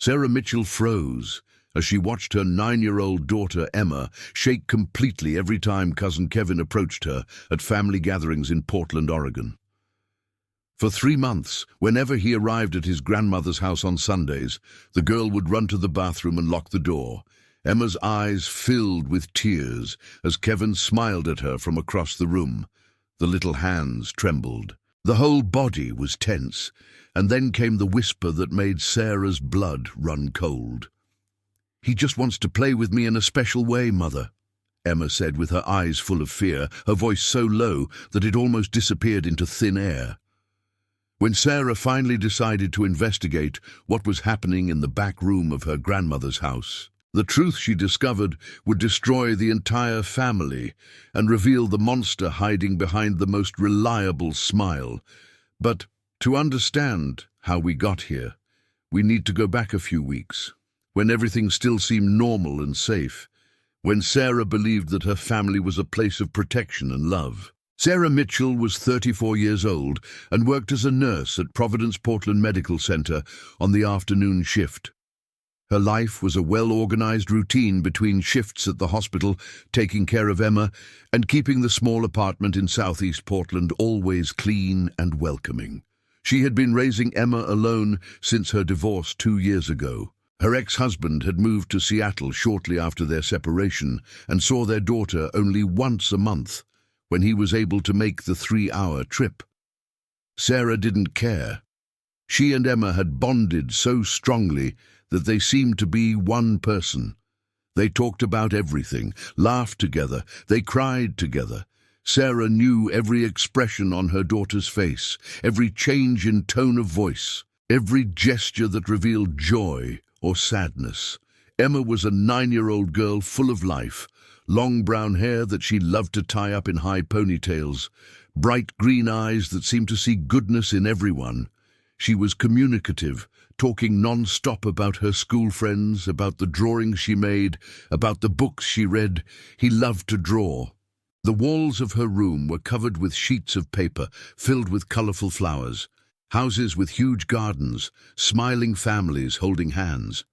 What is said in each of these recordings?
Sarah Mitchell froze as she watched her 9-year-old daughter Emma shake completely every time cousin Kevin approached her at family gatherings in Portland, Oregon. For 3 months, whenever he arrived at his grandmother's house on Sundays, the girl would run to the bathroom and lock the door. Emma's eyes filled with tears as Kevin smiled at her from across the room. The little hands trembled. The whole body was tense, and then came the whisper that made Sarah's blood run cold. "He just wants to play with me in a special way, Mother," Emma said with her eyes full of fear, her voice so low that it almost disappeared into thin air. When Sarah finally decided to investigate what was happening in the back room of her grandmother's house, the truth she discovered would destroy the entire family and reveal the monster hiding behind the most reliable smile. But to understand how we got here, we need to go back a few weeks, when everything still seemed normal and safe, when Sarah believed that her family was a place of protection and love. Sarah Mitchell was 34 years old and worked as a nurse at Providence Portland Medical Center on the afternoon shift. Her life was a well-organized routine between shifts at the hospital, taking care of Emma, and keeping the small apartment in southeast Portland always clean and welcoming. She had been raising Emma alone since her divorce 2 years ago. Her ex-husband had moved to Seattle shortly after their separation and saw their daughter only once a month, when he was able to make the 3-hour trip. Sarah didn't care. She and Emma had bonded so strongly that they seemed to be one person. They talked about everything, laughed together, they cried together. Sarah knew every expression on her daughter's face, every change in tone of voice, every gesture that revealed joy or sadness. Emma was a 9-year-old girl full of life, long brown hair that she loved to tie up in high ponytails, bright green eyes that seemed to see goodness in everyone. She was communicative, talking non-stop about her school friends, about the drawings she made, about the books she read. He loved to draw. The walls of her room were covered with sheets of paper filled with colorful flowers, houses with huge gardens, smiling families holding hands.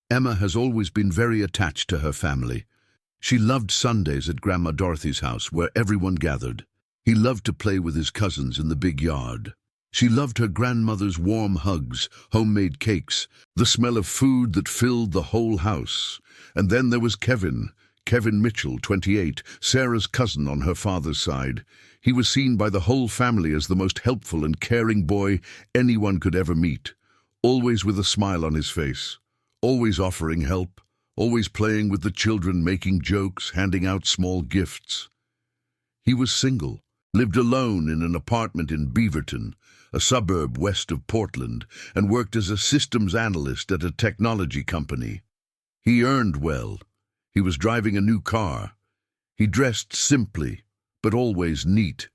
Emma has always been very attached to her family. She loved Sundays at Grandma Dorothy's house, where everyone gathered. He loved to play with his cousins in the big yard. She loved her grandmother's warm hugs, homemade cakes, the smell of food that filled the whole house. And then there was Kevin Mitchell, 28, Sarah's cousin on her father's side. He was seen by the whole family as the most helpful and caring boy anyone could ever meet, always with a smile on his face, always offering help, always playing with the children, making jokes, handing out small gifts. He was single, lived alone in an apartment in Beaverton, a suburb west of Portland, and worked as a systems analyst at a technology company. He earned well. He was driving a new car. He dressed simply, but always neat.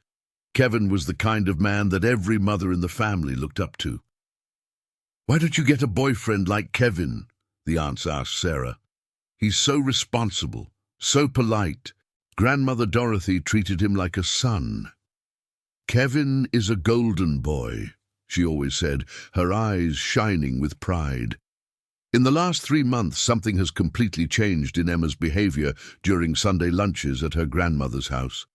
Kevin was the kind of man that every mother in the family looked up to. "Why don't you get a boyfriend like Kevin?" the aunts asked Sarah. "He's so responsible, so polite. Grandmother Dorothy treated him like a son." "Kevin is a golden boy," she always said, her eyes shining with pride. In the last 3 months, something has completely changed in Emma's behavior during Sunday lunches at her grandmother's house.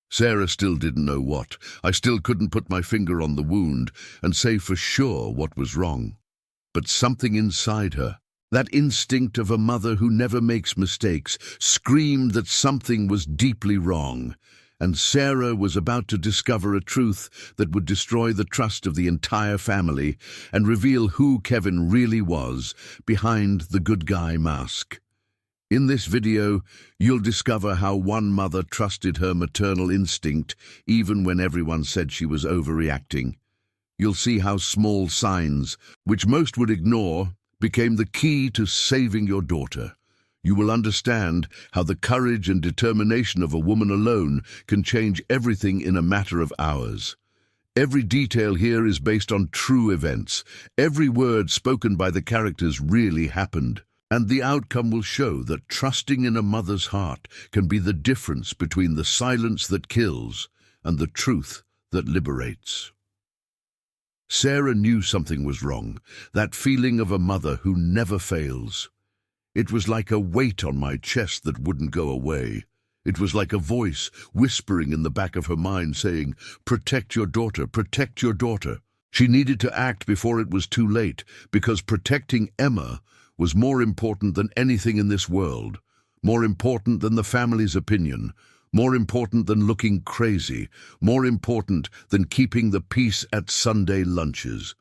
Sarah still didn't know what. I still couldn't put my finger on the wound and say for sure what was wrong. But something inside her, that instinct of a mother who never makes mistakes, screamed that something was deeply wrong. And Sarah was about to discover a truth that would destroy the trust of the entire family and reveal who Kevin really was behind the good guy mask. In this video, you'll discover how one mother trusted her maternal instinct even when everyone said she was overreacting. You'll see how small signs, which most would ignore, became the key to saving your daughter. You will understand how the courage and determination of a woman alone can change everything in a matter of hours. Every detail here is based on true events. Every word spoken by the characters really happened. And the outcome will show that trusting in a mother's heart can be the difference between the silence that kills and the truth that liberates. Sarah knew something was wrong, that feeling of a mother who never fails. It was like a weight on my chest that wouldn't go away. It was like a voice whispering in the back of her mind saying, "Protect your daughter, protect your daughter." She needed to act before it was too late, because protecting Emma was more important than anything in this world, more important than the family's opinion, more important than looking crazy, more important than keeping the peace at Sunday lunches.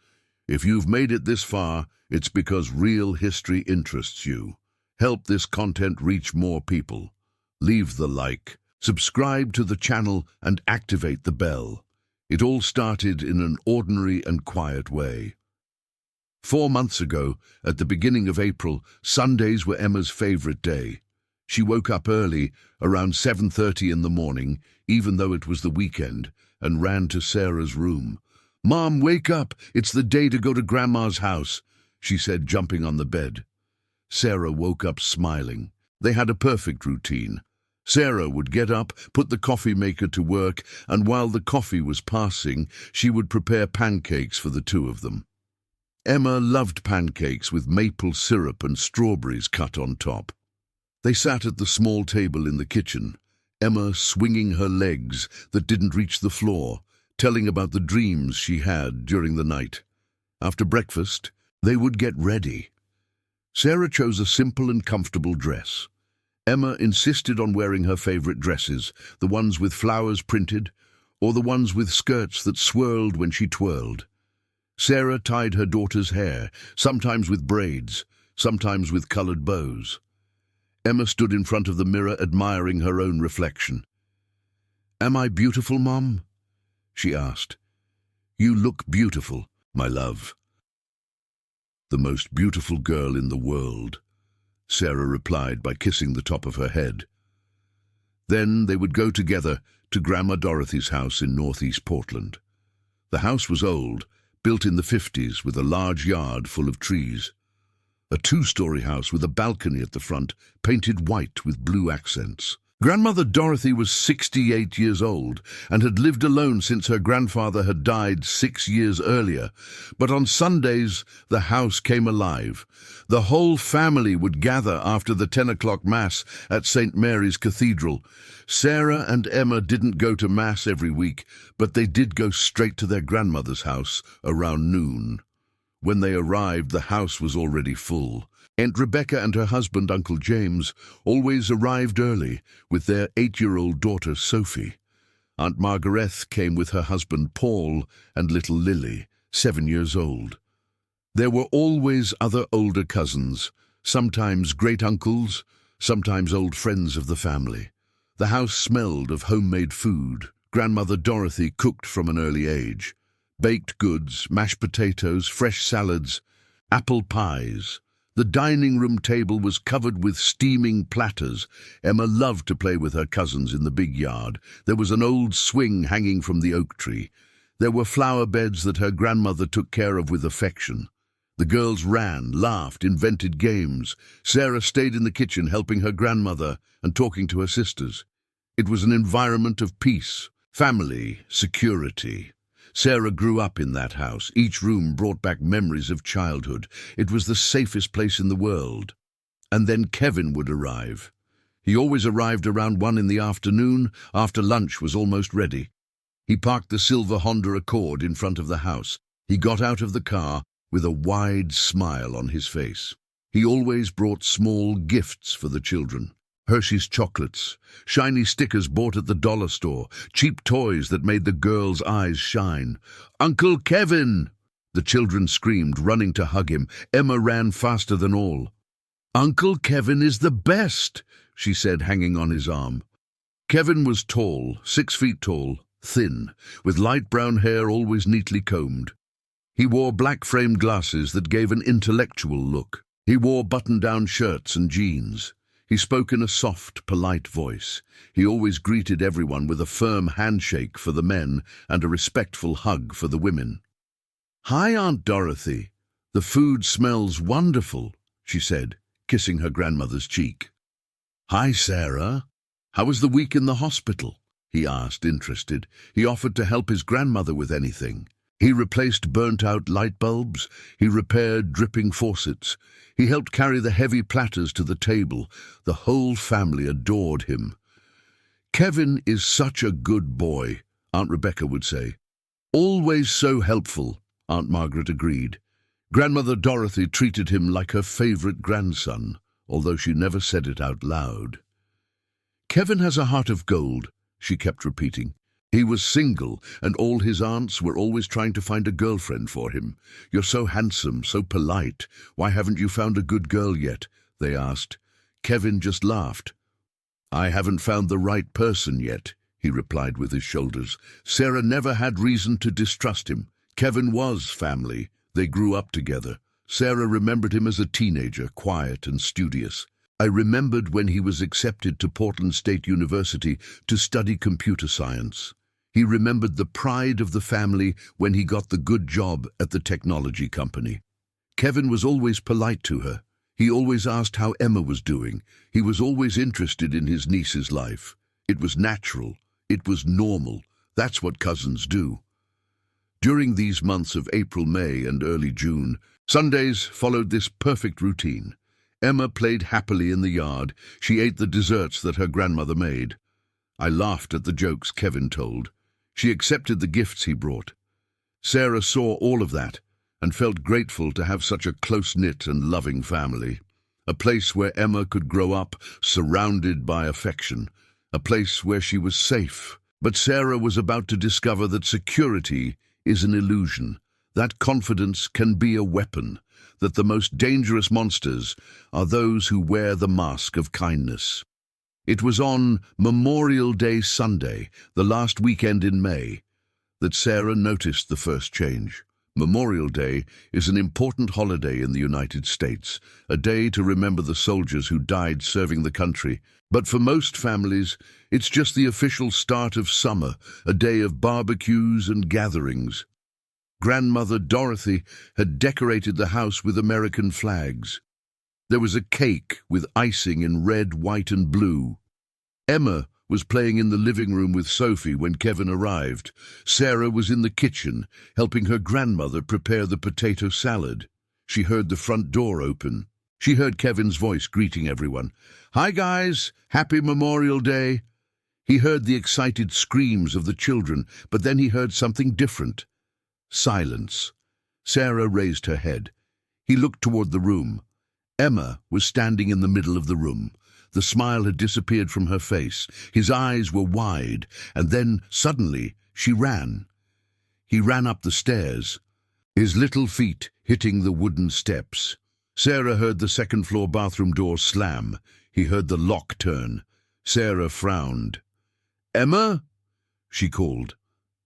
If you've made it this far, it's because real history interests you. Help this content reach more people. Leave the like, subscribe to the channel, and activate the bell. It all started in an ordinary and quiet way. 4 months ago, at the beginning of April, Sundays were Emma's favorite day. She woke up early, around 7:30 in the morning, even though it was the weekend, and ran to Sarah's room. "Mom, wake up! It's the day to go to Grandma's house," she said, jumping on the bed. Sarah woke up smiling. They had a perfect routine. Sarah would get up, put the coffee maker to work, and while the coffee was passing, she would prepare pancakes for the two of them. Emma loved pancakes with maple syrup and strawberries cut on top. They sat at the small table in the kitchen, Emma swinging her legs that didn't reach the floor, telling about the dreams she had during the night. After breakfast, they would get ready. Sarah chose a simple and comfortable dress. Emma insisted on wearing her favorite dresses, the ones with flowers printed, or the ones with skirts that swirled when she twirled. Sarah tied her daughter's hair, sometimes with braids, sometimes with colored bows. Emma stood in front of the mirror, admiring her own reflection. "Am I beautiful, Mom?" she asked. "You look beautiful, my love." "The most beautiful girl in the world," Sarah replied by kissing the top of her head. Then they would go together to Grandma Dorothy's house in northeast Portland. The house was old, built in the 50s with a large yard full of trees. A 2-story house with a balcony at the front, painted white with blue accents. Grandmother Dorothy was 68 years old and had lived alone since her grandfather had died 6 years earlier. But on Sundays, the house came alive. The whole family would gather after the 10 o'clock Mass at St. Mary's Cathedral. Sarah and Emma didn't go to Mass every week, but they did go straight to their grandmother's house around noon. When they arrived, the house was already full. Aunt Rebecca and her husband, Uncle James, always arrived early with their 8-year-old daughter, Sophie. Aunt Margaret came with her husband, Paul, and little Lily, 7 years old. There were always other older cousins, sometimes great-uncles, sometimes old friends of the family. The house smelled of homemade food. Grandmother Dorothy cooked from an early age. Baked goods, mashed potatoes, fresh salads, apple pies. The dining room table was covered with steaming platters. Emma loved to play with her cousins in the big yard. There was an old swing hanging from the oak tree. There were flower beds that her grandmother took care of with affection. The girls ran, laughed, invented games. Sarah stayed in the kitchen helping her grandmother and talking to her sisters. It was an environment of peace, family, security. Sarah grew up in that house. Each room brought back memories of childhood. It was the safest place in the world. And then Kevin would arrive. He always arrived around 1 in the afternoon, after lunch was almost ready. He parked the silver Honda Accord in front of the house. He got out of the car with a wide smile on his face. He always brought small gifts for the children. Hershey's chocolates, shiny stickers bought at the dollar store, cheap toys that made the girls' eyes shine. "Uncle Kevin!" The children screamed, running to hug him. Emma ran faster than all. "Uncle Kevin is the best," she said, hanging on his arm. Kevin was tall, 6 feet tall, thin, with light brown hair always neatly combed. He wore black-framed glasses that gave an intellectual look. He wore button-down shirts and jeans. He spoke in a soft, polite voice. He always greeted everyone with a firm handshake for the men and a respectful hug for the women. "Hi, Aunt Dorothy. The food smells wonderful," she said, kissing her grandmother's cheek. "Hi, Sarah. How was the week in the hospital?" he asked, interested. He offered to help his grandmother with anything. He replaced burnt-out light bulbs. He repaired dripping faucets. He helped carry the heavy platters to the table. The whole family adored him. "Kevin is such a good boy," Aunt Rebecca would say. "Always so helpful," Aunt Margaret agreed. Grandmother Dorothy treated him like her favorite grandson, although she never said it out loud. "Kevin has a heart of gold," she kept repeating. He was single, and all his aunts were always trying to find a girlfriend for him. "You're so handsome, so polite. Why haven't you found a good girl yet?" they asked. Kevin just laughed. "I haven't found the right person yet," he replied with his shoulders. Sarah never had reason to distrust him. Kevin was family. They grew up together. Sarah remembered him as a teenager, quiet and studious. "I remembered when he was accepted to Portland State University to study computer science. He remembered the pride of the family when he got the good job at the technology company." Kevin was always polite to her. He always asked how Emma was doing. He was always interested in his niece's life. It was natural. It was normal. That's what cousins do. During these months of April, May, and early June, Sundays followed this perfect routine. Emma played happily in the yard. She ate the desserts that her grandmother made. I laughed at the jokes Kevin told. She accepted the gifts he brought. Sarah saw all of that and felt grateful to have such a close-knit and loving family. A place where Emma could grow up surrounded by affection. A place where she was safe. But Sarah was about to discover that security is an illusion, that confidence can be a weapon, that the most dangerous monsters are those who wear the mask of kindness. It was on Memorial Day Sunday, the last weekend in May, that Sarah noticed the first change. Memorial Day is an important holiday in the United States, a day to remember the soldiers who died serving the country. But for most families, it's just the official start of summer, a day of barbecues and gatherings. Grandmother Dorothy had decorated the house with American flags. There was a cake with icing in red, white, and blue. Emma was playing in the living room with Sophie when Kevin arrived. Sarah was in the kitchen, helping her grandmother prepare the potato salad. She heard the front door open. She heard Kevin's voice greeting everyone. "Hi, guys! Happy Memorial Day!" He heard the excited screams of the children, but then he heard something different. Silence. Sarah raised her head. He looked toward the room. Emma was standing in the middle of the room. The smile had disappeared from her face. His eyes were wide, and then, suddenly, she ran. He ran up the stairs, his little feet hitting the wooden steps. Sarah heard the second-floor bathroom door slam. He heard the lock turn. Sarah frowned. "Emma?" she called.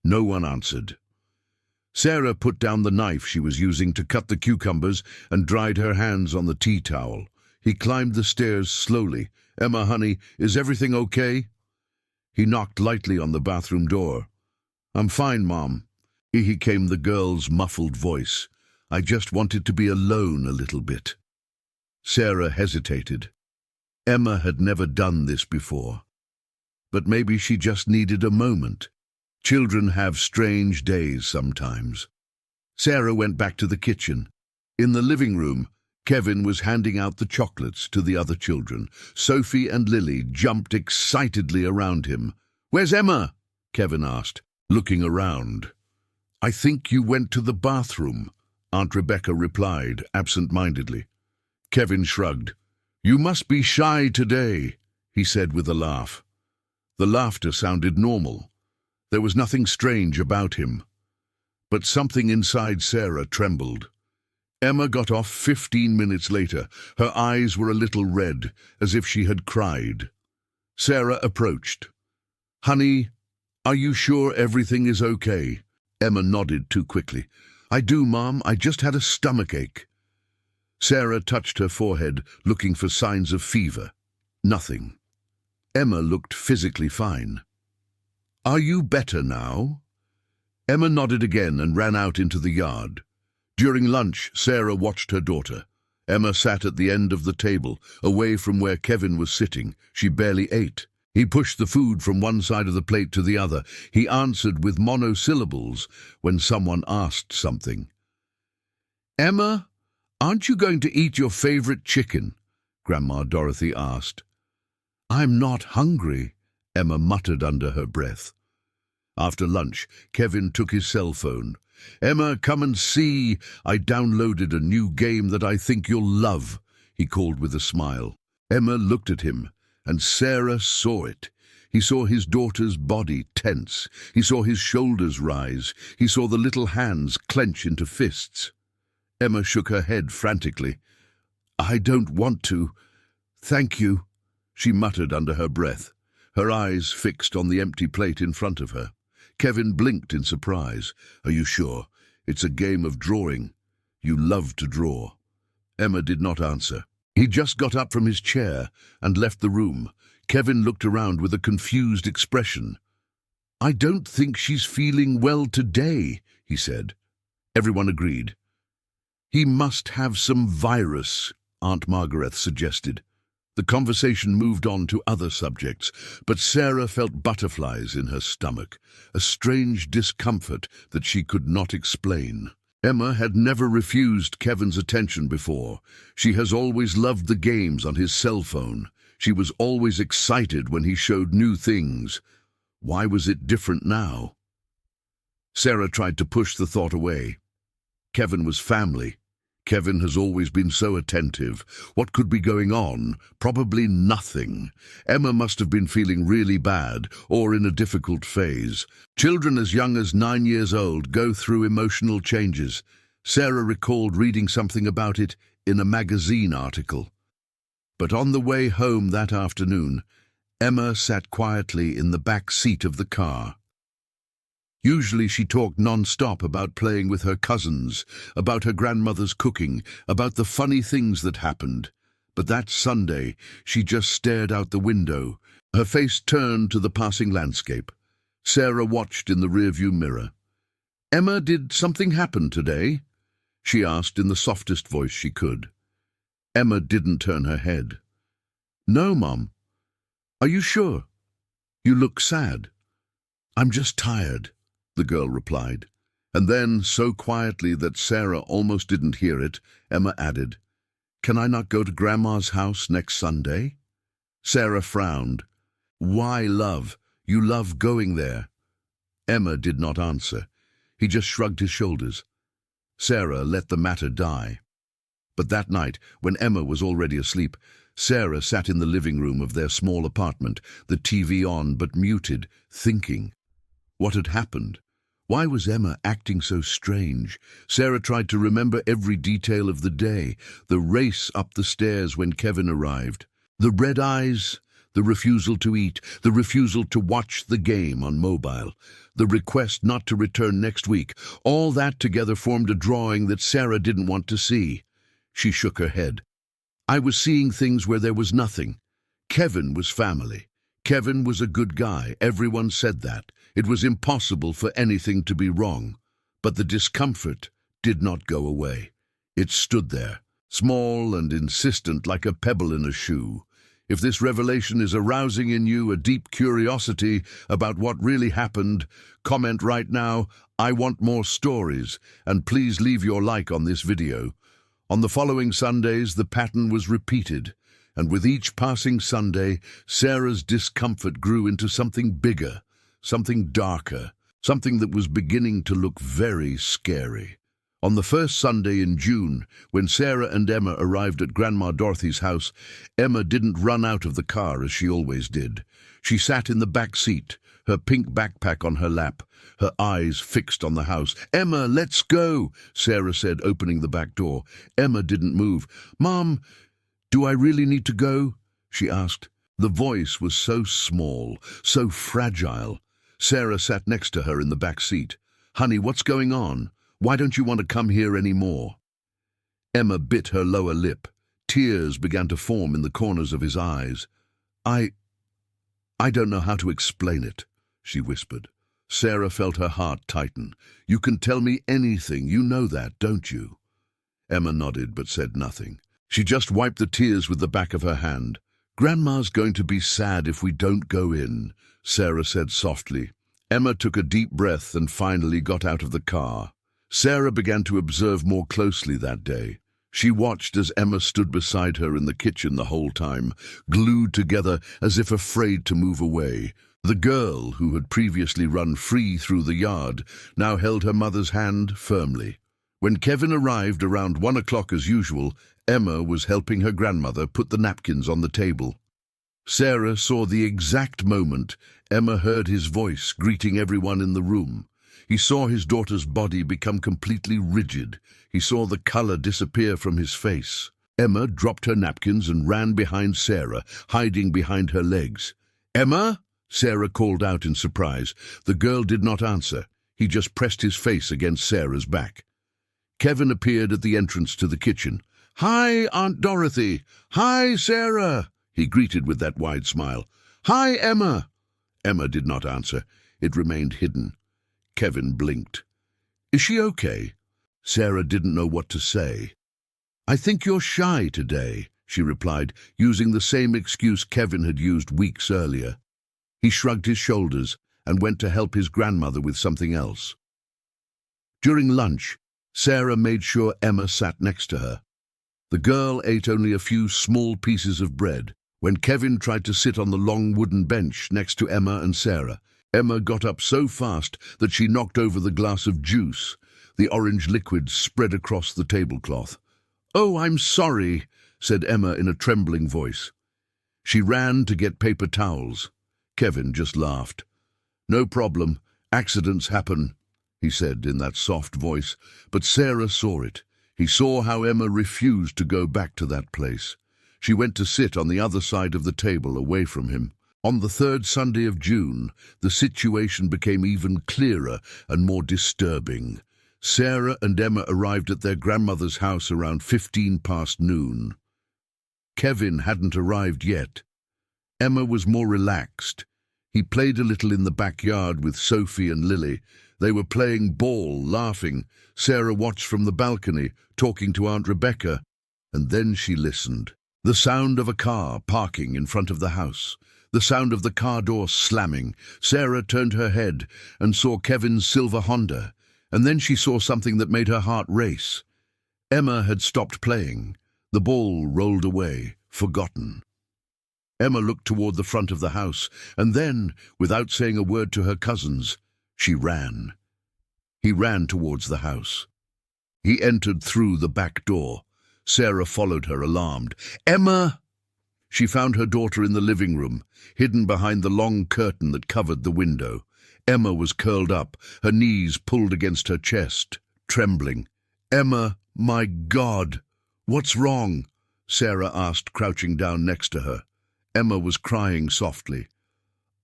No one answered. Sarah put down the knife she was using to cut the cucumbers and dried her hands on the tea towel. He climbed the stairs slowly. "Emma, honey, is everything okay?" He knocked lightly on the bathroom door. "I'm fine, Mom." Here came the girl's muffled voice. "I just wanted to be alone a little bit." Sarah hesitated. Emma had never done this before. But maybe she just needed a moment. Children have strange days sometimes. Sarah went back to the kitchen. In the living room, Kevin was handing out the chocolates to the other children. Sophie and Lily jumped excitedly around him. "Where's Emma?" Kevin asked, looking around. "I think you went to the bathroom," Aunt Rebecca replied, absent-mindedly. Kevin shrugged. "You must be shy today," he said with a laugh. The laughter sounded normal. There was nothing strange about him. But something inside Sarah trembled. Emma got off 15 minutes later. Her eyes were a little red, as if she had cried. Sarah approached. "Honey, are you sure everything is okay?" Emma nodded too quickly. "I do, Mom. I just had a stomachache." Sarah touched her forehead, looking for signs of fever. Nothing. Emma looked physically fine. "Are you better now?" Emma nodded again and ran out into the yard. During lunch, Sarah watched her daughter. Emma sat at the end of the table, away from where Kevin was sitting. She barely ate. He pushed the food from one side of the plate to the other. He answered with monosyllables when someone asked something. "Emma, aren't you going to eat your favorite chicken?" Grandma Dorothy asked. "I'm not hungry," Emma muttered under her breath. After lunch, Kevin took his cell phone. "Emma, come and see. I downloaded a new game that I think you'll love," he called with a smile. Emma looked at him, and Sarah saw it. He saw his daughter's body tense. He saw his shoulders rise. He saw the little hands clench into fists. Emma shook her head frantically. "I don't want to. Thank you," she muttered under her breath, her eyes fixed on the empty plate in front of her. Kevin blinked in surprise. "Are you sure? It's a game of drawing. You love to draw." Emma did not answer. He just got up from his chair and left the room. Kevin looked around with a confused expression. "I don't think she's feeling well today," he said. Everyone agreed. "He must have some virus," Aunt Margaret suggested. The conversation moved on to other subjects, but Sarah felt butterflies in her stomach, a strange discomfort that she could not explain. Emma had never refused Kevin's attention before. She has always loved the games on his cell phone. She was always excited when he showed new things. Why was it different now? Sarah tried to push the thought away. Kevin was family. Kevin has always been so attentive. What could be going on? Probably nothing. Emma must have been feeling really bad or in a difficult phase. Children as young as 9 years old go through emotional changes. Sarah recalled reading something about it in a magazine article. But on the way home that afternoon, Emma sat quietly in the back seat of the car. Usually she talked non-stop about playing with her cousins, about her grandmother's cooking, about the funny things that happened. But that Sunday, she just stared out the window, her face turned to the passing landscape. Sarah watched in the rearview mirror. "Emma, did something happen today?" she asked in the softest voice she could. Emma didn't turn her head. "No, Mom. Are you sure? You look sad." "I'm just tired," the girl replied. And then, so quietly that Sarah almost didn't hear it, Emma added, "Can I not go to Grandma's house next Sunday?" Sarah frowned. "Why, love? You love going there." Emma did not answer. He just shrugged his shoulders. Sarah let the matter die. But that night, when Emma was already asleep, Sarah sat in the living room of their small apartment, the TV on but muted, thinking. What had happened? Why was Emma acting so strange? Sarah tried to remember every detail of the day, the race up the stairs when Kevin arrived, the red eyes, the refusal to eat, the refusal to watch the game on mobile, the request not to return next week. All that together formed a drawing that Sarah didn't want to see. She shook her head. "I was seeing things where there was nothing. Kevin was family. Kevin was a good guy. Everyone said that. It was impossible for anything to be wrong. But the discomfort did not go away. It stood there, small and insistent like a pebble in a shoe. If this revelation is arousing in you a deep curiosity about what really happened, comment right now, "I want more stories," and please leave your like on this video. On the following Sundays, the pattern was repeated, and with each passing Sunday, Sarah's discomfort grew into something bigger, something darker, something that was beginning to look very scary. On the first Sunday in June, when Sarah and Emma arrived at Grandma Dorothy's house, Emma didn't run out of the car as she always did. She sat in the back seat, her pink backpack on her lap, her eyes fixed on the house. "Emma, let's go," Sarah said, opening the back door. Emma didn't move. "Mom, do I really need to go?" she asked. The voice was so small, so fragile. Sarah sat next to her in the back seat. "Honey, what's going on? Why don't you want to come here anymore?" Emma bit her lower lip. Tears began to form in the corners of his eyes. I don't know how to explain it," she whispered. Sarah felt her heart tighten. "You can tell me anything, you know that, don't you?" Emma nodded but said nothing. She just wiped the tears with the back of her hand. "Grandma's going to be sad if we don't go in," Sarah said softly. Emma took a deep breath and finally got out of the car. Sarah began to observe more closely that day. She watched as Emma stood beside her in the kitchen the whole time, glued together as if afraid to move away. The girl, who had previously run free through the yard, now held her mother's hand firmly. When Kevin arrived around 1 o'clock as usual, Emma was helping her grandmother put the napkins on the table. Sarah saw the exact moment Emma heard his voice greeting everyone in the room. He saw his daughter's body become completely rigid. He saw the color disappear from his face. Emma dropped her napkins and ran behind Sarah, hiding behind her legs. "Emma?" Sarah called out in surprise. The girl did not answer. He just pressed his face against Sarah's back. Kevin appeared at the entrance to the kitchen. "Hi, Aunt Dorothy. Hi, Sarah," he greeted with that wide smile. "Hi, Emma." Emma did not answer. It remained hidden. Kevin blinked. "Is she okay?" Sarah didn't know what to say. "I think you're shy today," she replied, using the same excuse Kevin had used weeks earlier. He shrugged his shoulders and went to help his grandmother with something else. During lunch, Sarah made sure Emma sat next to her. The girl ate only a few small pieces of bread. When Kevin tried to sit on the long wooden bench next to Emma and Sarah, Emma got up so fast that she knocked over the glass of juice. The orange liquid spread across the tablecloth. "Oh, I'm sorry," said Emma in a trembling voice. She ran to get paper towels. Kevin just laughed. "No problem. Accidents happen," he said in that soft voice. But Sarah saw it. He saw how Emma refused to go back to that place. She went to sit on the other side of the table, away from him. On the 3rd Sunday of June, the situation became even clearer and more disturbing. Sarah and Emma arrived at their grandmother's house around 15 past noon. Kevin hadn't arrived yet. Emma was more relaxed. He played a little in the backyard with Sophie and Lily. They were playing ball, laughing. Sarah watched from the balcony, talking to Aunt Rebecca, and then she listened. The sound of a car parking in front of the house. The sound of the car door slamming. Sarah turned her head and saw Kevin's silver Honda, and then she saw something that made her heart race. Emma had stopped playing. The ball rolled away, forgotten. Emma looked toward the front of the house, and then, without saying a word to her cousins, she ran. He ran towards the house. He entered through the back door. Sarah followed her, alarmed. "Emma!" She found her daughter in the living room, hidden behind the long curtain that covered the window. Emma was curled up, her knees pulled against her chest, trembling. "Emma, my God! What's wrong?" Sarah asked, crouching down next to her. Emma was crying softly.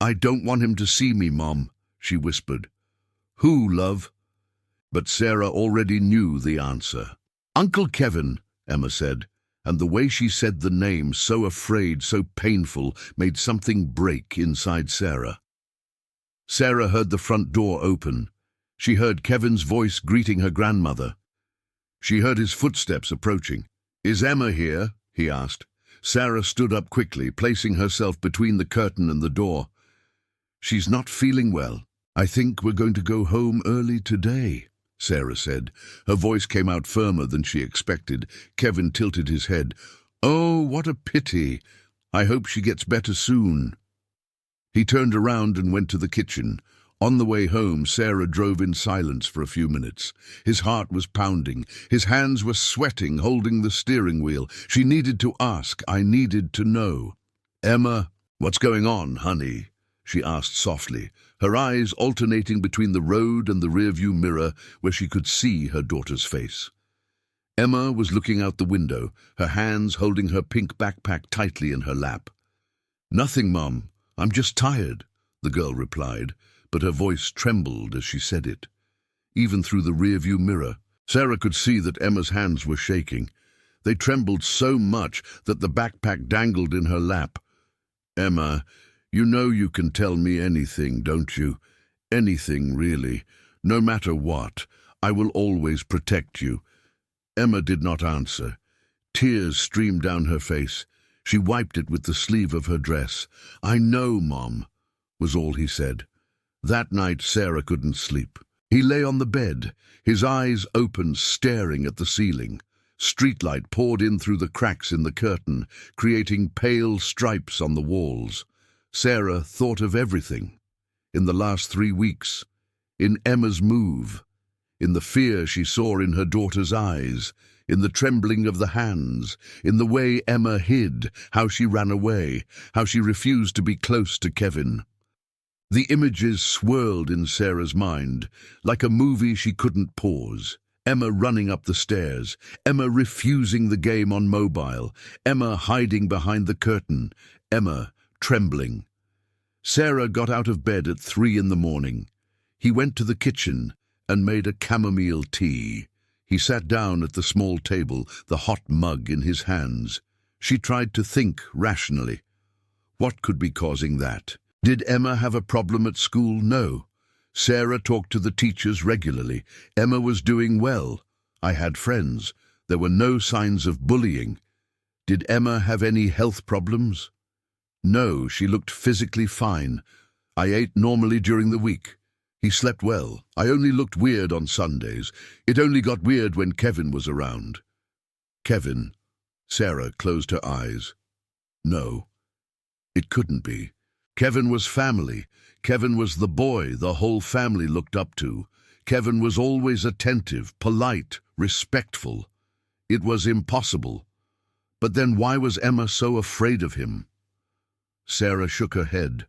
"I don't want him to see me, Mom," she whispered. "Who, love?" But Sarah already knew the answer. "Uncle Kevin," Emma said, and the way she said the name, so afraid, so painful, made something break inside Sarah. Sarah heard the front door open. She heard Kevin's voice greeting her grandmother. She heard his footsteps approaching. "Is Emma here?" he asked. Sarah stood up quickly, placing herself between the curtain and the door. "She's not feeling well. I think we're going to go home early today," Sarah said. Her voice came out firmer than she expected. Kevin tilted his head. "Oh, what a pity. I hope she gets better soon." He turned around and went to the kitchen. On the way home, Sarah drove in silence for a few minutes. His heart was pounding. His hands were sweating, holding the steering wheel. She needed to ask. I needed to know. "Emma, what's going on, honey?" she asked softly, her eyes alternating between the road and the rearview mirror where she could see her daughter's face. Emma was looking out the window, her hands holding her pink backpack tightly in her lap. "Nothing, Mom. I'm just tired," the girl replied, but her voice trembled as she said it. Even through the rearview mirror, Sarah could see that Emma's hands were shaking. They trembled so much that the backpack dangled in her lap. "Emma, you know you can tell me anything, don't you? Anything, really. No matter what, I will always protect you." Emma did not answer. Tears streamed down her face. She wiped it with the sleeve of her dress. "I know, Mom," was all he said. That night, Sarah couldn't sleep. He lay on the bed, his eyes open, staring at the ceiling. Streetlight poured in through the cracks in the curtain, creating pale stripes on the walls. Sarah thought of everything. In the last 3 weeks, in Emma's move, in the fear she saw in her daughter's eyes, in the trembling of the hands, in the way Emma hid, how she ran away, how she refused to be close to Kevin. The images swirled in Sarah's mind, like a movie she couldn't pause. Emma running up the stairs, Emma refusing the game on mobile, Emma hiding behind the curtain, Emma trembling. Sarah got out of bed at 3 in the morning. He went to the kitchen and made a chamomile tea. He sat down at the small table, the hot mug in his hands. She tried to think rationally. What could be causing that? Did Emma have a problem at school? No. Sarah talked to the teachers regularly. Emma was doing well. I had friends. There were no signs of bullying. Did Emma have any health problems? No, she looked physically fine. I ate normally during the week. He slept well. I only looked weird on Sundays. It only got weird when Kevin was around. Kevin. Sarah closed her eyes. No, it couldn't be. Kevin was family. Kevin was the boy the whole family looked up to. Kevin was always attentive, polite, respectful. It was impossible. But then why was Emma so afraid of him? Sarah shook her head.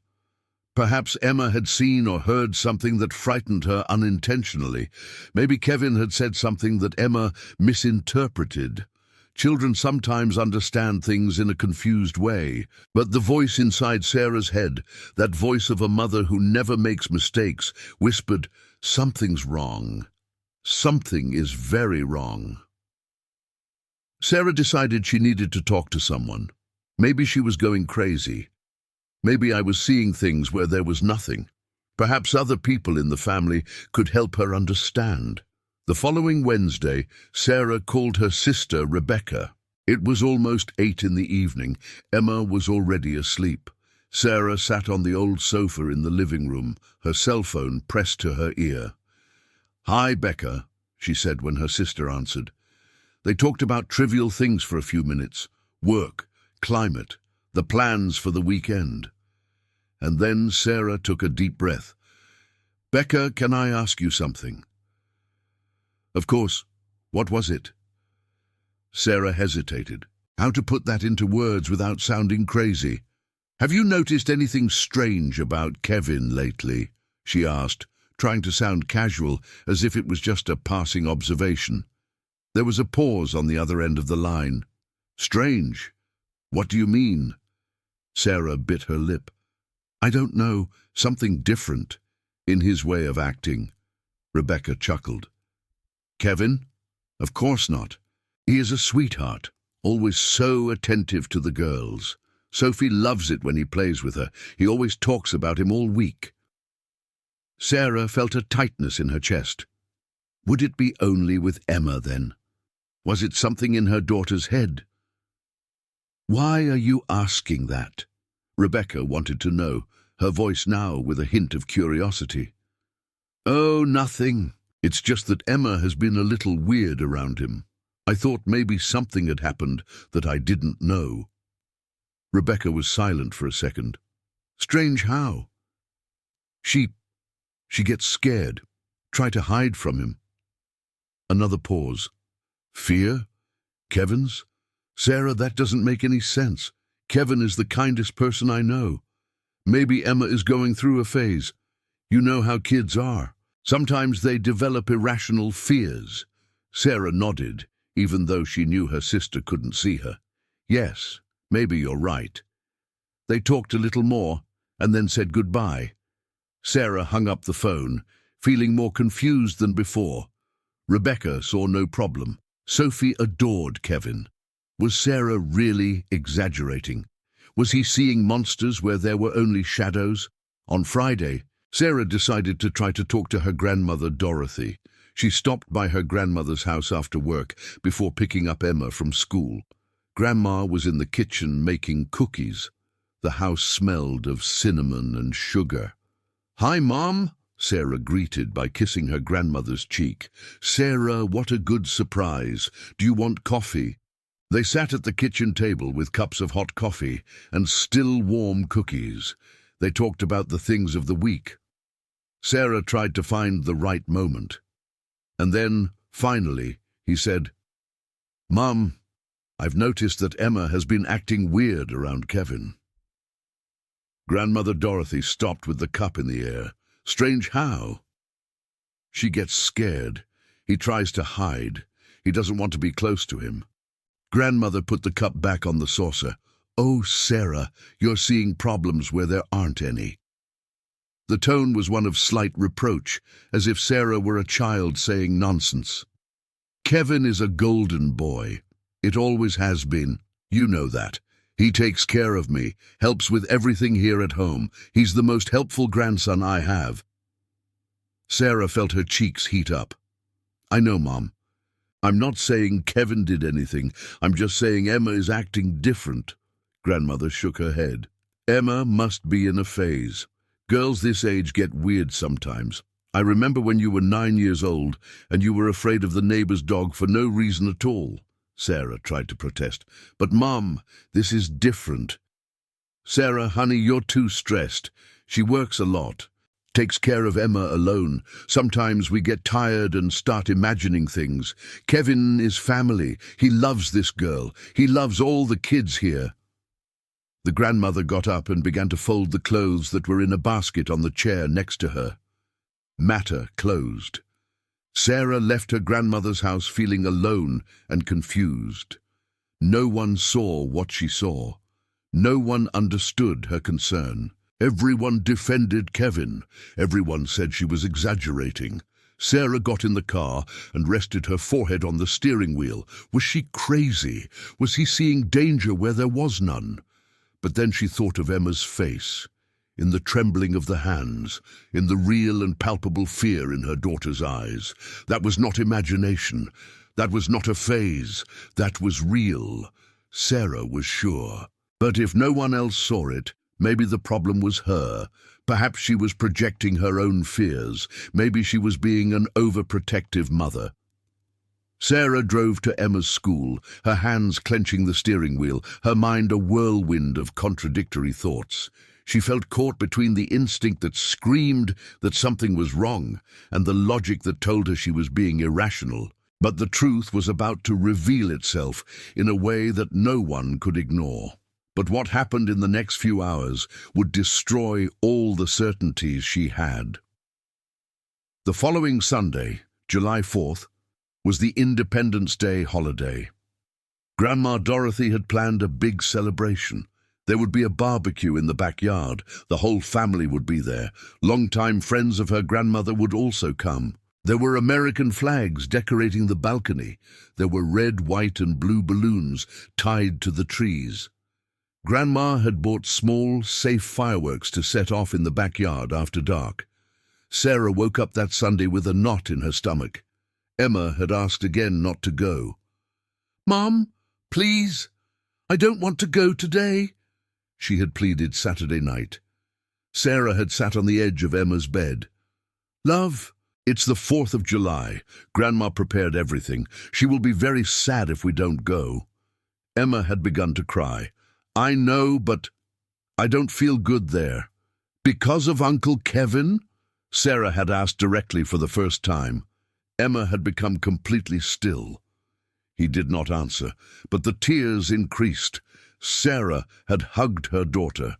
Perhaps Emma had seen or heard something that frightened her unintentionally. Maybe Kevin had said something that Emma misinterpreted. Children sometimes understand things in a confused way, but the voice inside Sarah's head, that voice of a mother who never makes mistakes, whispered, "Something's wrong. Something is very wrong." Sarah decided she needed to talk to someone. Maybe she was going crazy. Maybe I was seeing things where there was nothing. Perhaps other people in the family could help her understand. The following Wednesday, Sarah called her sister Rebecca. It was almost 8 in the evening. Emma was already asleep. Sarah sat on the old sofa in the living room, her cell phone pressed to her ear. "Hi, Becca," she said when her sister answered. They talked about trivial things for a few minutes. Work, climate, the plans for the weekend. And then Sarah took a deep breath. "Becca, can I ask you something?" "Of course. What was it?" Sarah hesitated. How to put that into words without sounding crazy? "Have you noticed anything strange about Kevin lately?" she asked, trying to sound casual, as if it was just a passing observation. There was a pause on the other end of the line. "Strange? What do you mean?" Sarah bit her lip. "I don't know, something different in his way of acting." Rebecca chuckled. "Kevin? Of course not. He is a sweetheart, always so attentive to the girls. Sophie loves it when he plays with her. He always talks about him all week." Sarah felt a tightness in her chest. Would it be only with Emma, then? Was it something in her daughter's head? "Why are you asking that?" Rebecca wanted to know, her voice now with a hint of curiosity. "Oh, nothing. It's just that Emma has been a little weird around him. I thought maybe something had happened that I didn't know." Rebecca was silent for a second. "Strange how?" She gets scared, try to hide from him." Another pause. "Fear? Kevin's? Sarah, that doesn't make any sense. Kevin is the kindest person I know. Maybe Emma is going through a phase. You know how kids are. Sometimes they develop irrational fears." Sarah nodded, even though she knew her sister couldn't see her. "Yes, maybe you're right." They talked a little more, and then said goodbye. Sarah hung up the phone, feeling more confused than before. Rebecca saw no problem. Sophie adored Kevin. Was Sarah really exaggerating? Was he seeing monsters where there were only shadows? On Friday, Sarah decided to try to talk to her grandmother, Dorothy. She stopped by her grandmother's house after work before picking up Emma from school. Grandma was in the kitchen making cookies. The house smelled of cinnamon and sugar. "Hi, Mom," Sarah greeted by kissing her grandmother's cheek. "Sarah, what a good surprise. Do you want coffee?" They sat at the kitchen table with cups of hot coffee and still warm cookies. They talked about the things of the week. Sarah tried to find the right moment. And then, finally, he said, "Mom, I've noticed that Emma has been acting weird around Kevin." Grandmother Dorothy stopped with the cup in the air. "Strange how?" "She gets scared. He tries to hide. He doesn't want to be close to him." Grandmother put the cup back on the saucer. "Oh, Sarah, you're seeing problems where there aren't any." The tone was one of slight reproach, as if Sarah were a child saying nonsense. "Kevin is a golden boy. It always has been. You know that. He takes care of me, helps with everything here at home. He's the most helpful grandson I have." Sarah felt her cheeks heat up. "I know, Mom. I'm not saying Kevin did anything. I'm just saying Emma is acting different." Grandmother shook her head. "Emma must be in a phase. Girls this age get weird sometimes. I remember when you were 9 years old and you were afraid of the neighbor's dog for no reason at all." Sarah tried to protest. "But Mom, this is different." "Sarah, honey, you're too stressed. She works a lot. Takes care of Emma alone. Sometimes we get tired and start imagining things. Kevin is family. He loves this girl. He loves all the kids here." The grandmother got up and began to fold the clothes that were in a basket on the chair next to her. Matter closed. Sarah left her grandmother's house feeling alone and confused. No one saw what she saw. No one understood her concern. Everyone defended Kevin. Everyone said she was exaggerating. Sarah got in the car and rested her forehead on the steering wheel. Was she crazy? Was he seeing danger where there was none? But then she thought of Emma's face, in the trembling of the hands, in the real and palpable fear in her daughter's eyes. That was not imagination. That was not a phase. That was real. Sarah was sure. But if no one else saw it, maybe the problem was her. Perhaps she was projecting her own fears. Maybe she was being an overprotective mother. Sarah drove to Emma's school, her hands clenching the steering wheel, her mind a whirlwind of contradictory thoughts. She felt caught between the instinct that screamed that something was wrong and the logic that told her she was being irrational. But the truth was about to reveal itself in a way that no one could ignore. But what happened in the next few hours would destroy all the certainties she had. The following Sunday, July 4th, was the Independence Day holiday. Grandma Dorothy had planned a big celebration. There would be a barbecue in the backyard. The whole family would be there. Longtime friends of her grandmother would also come. There were American flags decorating the balcony. There were red, white, and blue balloons tied to the trees. Grandma had bought small, safe fireworks to set off in the backyard after dark. Sarah woke up that Sunday with a knot in her stomach. Emma had asked again not to go. "Mom, please, I don't want to go today," she had pleaded Saturday night. Sarah had sat on the edge of Emma's bed. "Love, it's the 4th of July. Grandma prepared everything. She will be very sad if we don't go." Emma had begun to cry. "I know, but I don't feel good there." "Because of Uncle Kevin?" Sarah had asked directly for the first time. Emma had become completely still. He did not answer, but the tears increased. Sarah had hugged her daughter.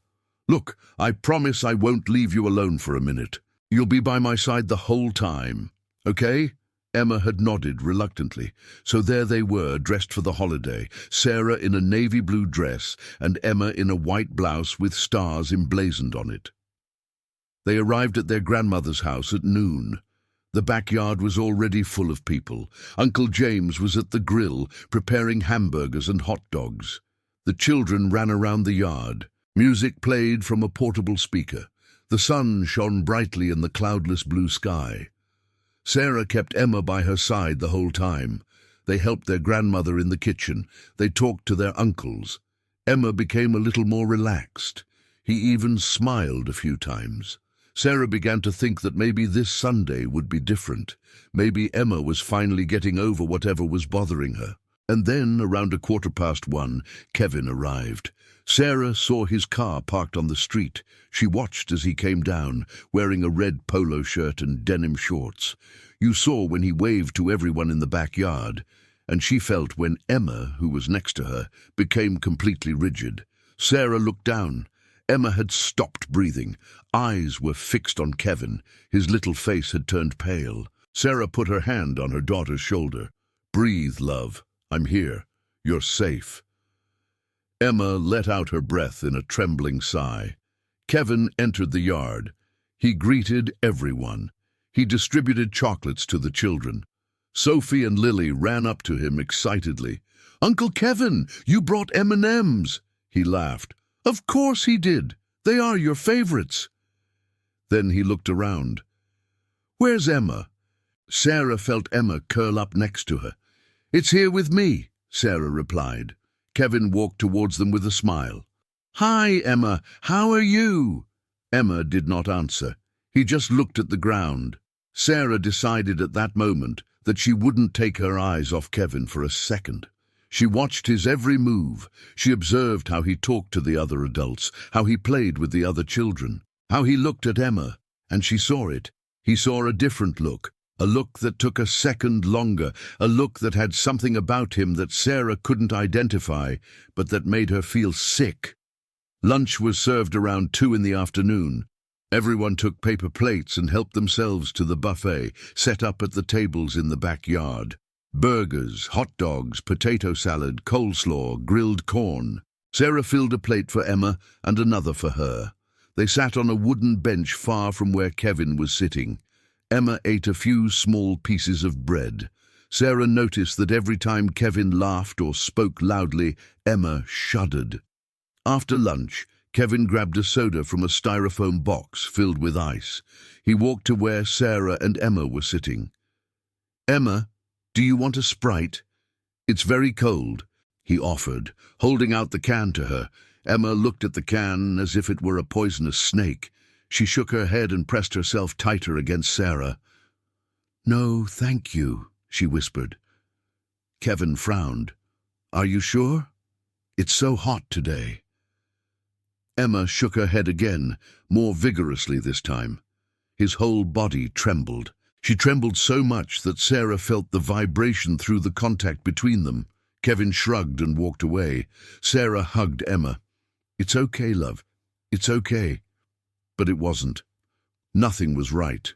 "Look, I promise I won't leave you alone for a minute. You'll be by my side the whole time, okay?" Emma had nodded reluctantly. So there they were, dressed for the holiday, Sarah in a navy blue dress and Emma in a white blouse with stars emblazoned on it. They arrived at their grandmother's house at noon. The backyard was already full of people. Uncle James was at the grill, preparing hamburgers and hot dogs. The children ran around the yard. Music played from a portable speaker. The sun shone brightly in the cloudless blue sky. Sarah kept Emma by her side the whole time. They helped their grandmother in the kitchen. They talked to their uncles. Emma became a little more relaxed. He even smiled a few times. Sarah began to think that maybe this Sunday would be different. Maybe Emma was finally getting over whatever was bothering her. And then, around 1:15, Kevin arrived. Sarah saw his car parked on the street. She watched as he came down, wearing a red polo shirt and denim shorts. You saw when he waved to everyone in the backyard, and she felt when Emma, who was next to her, became completely rigid. Sarah looked down. Emma had stopped breathing. Eyes were fixed on Kevin. His little face had turned pale. Sarah put her hand on her daughter's shoulder. "Breathe, love. I'm here. You're safe." Emma let out her breath in a trembling sigh. Kevin entered the yard. He greeted everyone. He distributed chocolates to the children. Sophie and Lily ran up to him excitedly. "Uncle Kevin, you brought M&Ms." He laughed. "Of course he did. They are your favorites." Then he looked around. "Where's Emma?" Sarah felt Emma curl up next to her. "It's here with me," Sarah replied. Kevin walked towards them with a smile. "Hi, Emma. How are you?" Emma did not answer. He just looked at the ground. Sarah decided at that moment that she wouldn't take her eyes off Kevin for a second. She watched his every move. She observed how he talked to the other adults, how he played with the other children, how he looked at Emma, and she saw it. He saw a different look, a look that took a second longer, a look that had something about him that Sarah couldn't identify, but that made her feel sick. Lunch was served around 2 in the afternoon. Everyone took paper plates and helped themselves to the buffet, set up at the tables in the backyard. Burgers, hot dogs, potato salad, coleslaw, grilled corn. Sarah filled a plate for Emma and another for her. They sat on a wooden bench far from where Kevin was sitting. Emma ate a few small pieces of bread. Sarah noticed that every time Kevin laughed or spoke loudly, Emma shuddered. After lunch, Kevin grabbed a soda from a styrofoam box filled with ice. He walked to where Sarah and Emma were sitting. "Emma, do you want a Sprite? It's very cold," he offered, holding out the can to her. Emma looked at the can as if it were a poisonous snake. She shook her head and pressed herself tighter against Sarah. "No, thank you," she whispered. Kevin frowned. "Are you sure? It's so hot today." Emma shook her head again, more vigorously this time. His whole body trembled. She trembled so much that Sarah felt the vibration through the contact between them. Kevin shrugged and walked away. Sarah hugged Emma. "It's okay, love. It's okay." But it wasn't. Nothing was right.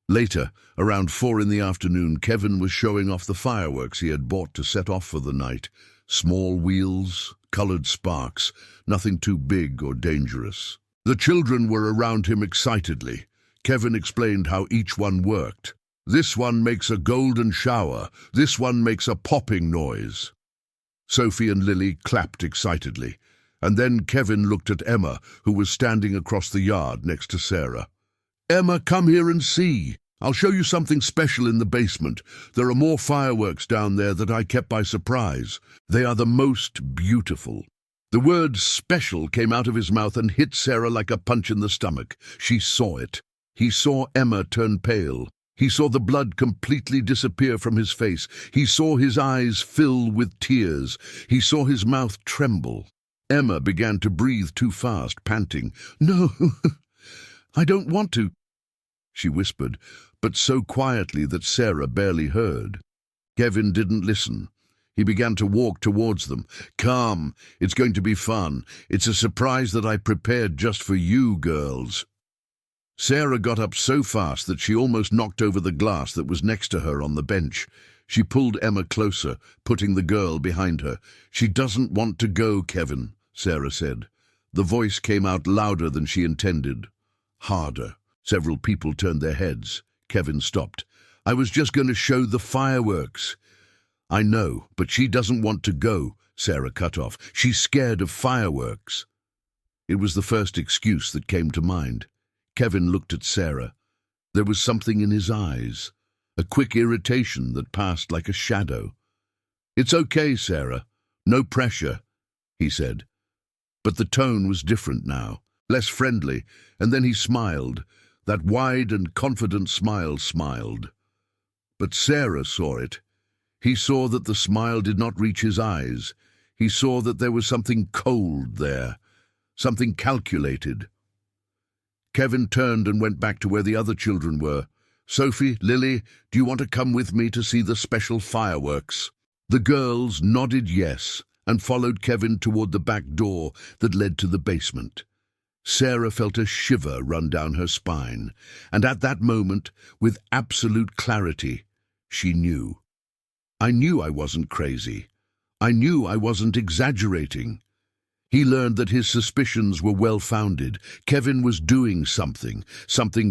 Later, around 4 in the afternoon, Kevin was showing off the fireworks he had bought to set off for the night. Small wheels, colored sparks, nothing too big or dangerous. The children were around him excitedly. Kevin explained how each one worked. "This one makes a golden shower. This one makes a popping noise." Sophie and Lily clapped excitedly. And then Kevin looked at Emma, who was standing across the yard next to Sarah. "Emma, come here and see. I'll show you something special in the basement. There are more fireworks down there that I kept by surprise. They are the most beautiful." The word "special" came out of his mouth and hit Sarah like a punch in the stomach. She saw it. He saw Emma turn pale. He saw the blood completely disappear from his face. He saw his eyes fill with tears. He saw his mouth tremble. Emma began to breathe too fast, panting. "No, I don't want to," she whispered, but so quietly that Sarah barely heard. Kevin didn't listen. He began to walk towards them. "Come, it's going to be fun. It's a surprise that I prepared just for you, girls." Sarah got up so fast that she almost knocked over the glass that was next to her on the bench. She pulled Emma closer, putting the girl behind her. "She doesn't want to go, Kevin," Sarah said. The voice came out louder than she intended. Harder. Several people turned their heads. Kevin stopped. "I was just going to show the fireworks." "I know, but she doesn't want to go," Sarah cut off. "She's scared of fireworks." It was the first excuse that came to mind. Kevin looked at Sarah. There was something in his eyes, a quick irritation that passed like a shadow. "It's okay, Sarah. No pressure," he said. But the tone was different now, less friendly, and then he smiled. That wide and confident smiled. But Sarah saw it. He saw that the smile did not reach his eyes. He saw that there was something cold there, something calculated. Kevin turned and went back to where the other children were. "Sophie, Lily, do you want to come with me to see the special fireworks?" The girls nodded yes and followed Kevin toward the back door that led to the basement. Sarah felt a shiver run down her spine, and at that moment, with absolute clarity, she knew. "I knew I wasn't crazy. I knew I wasn't exaggerating." He learned that his suspicions were well-founded. Kevin was doing something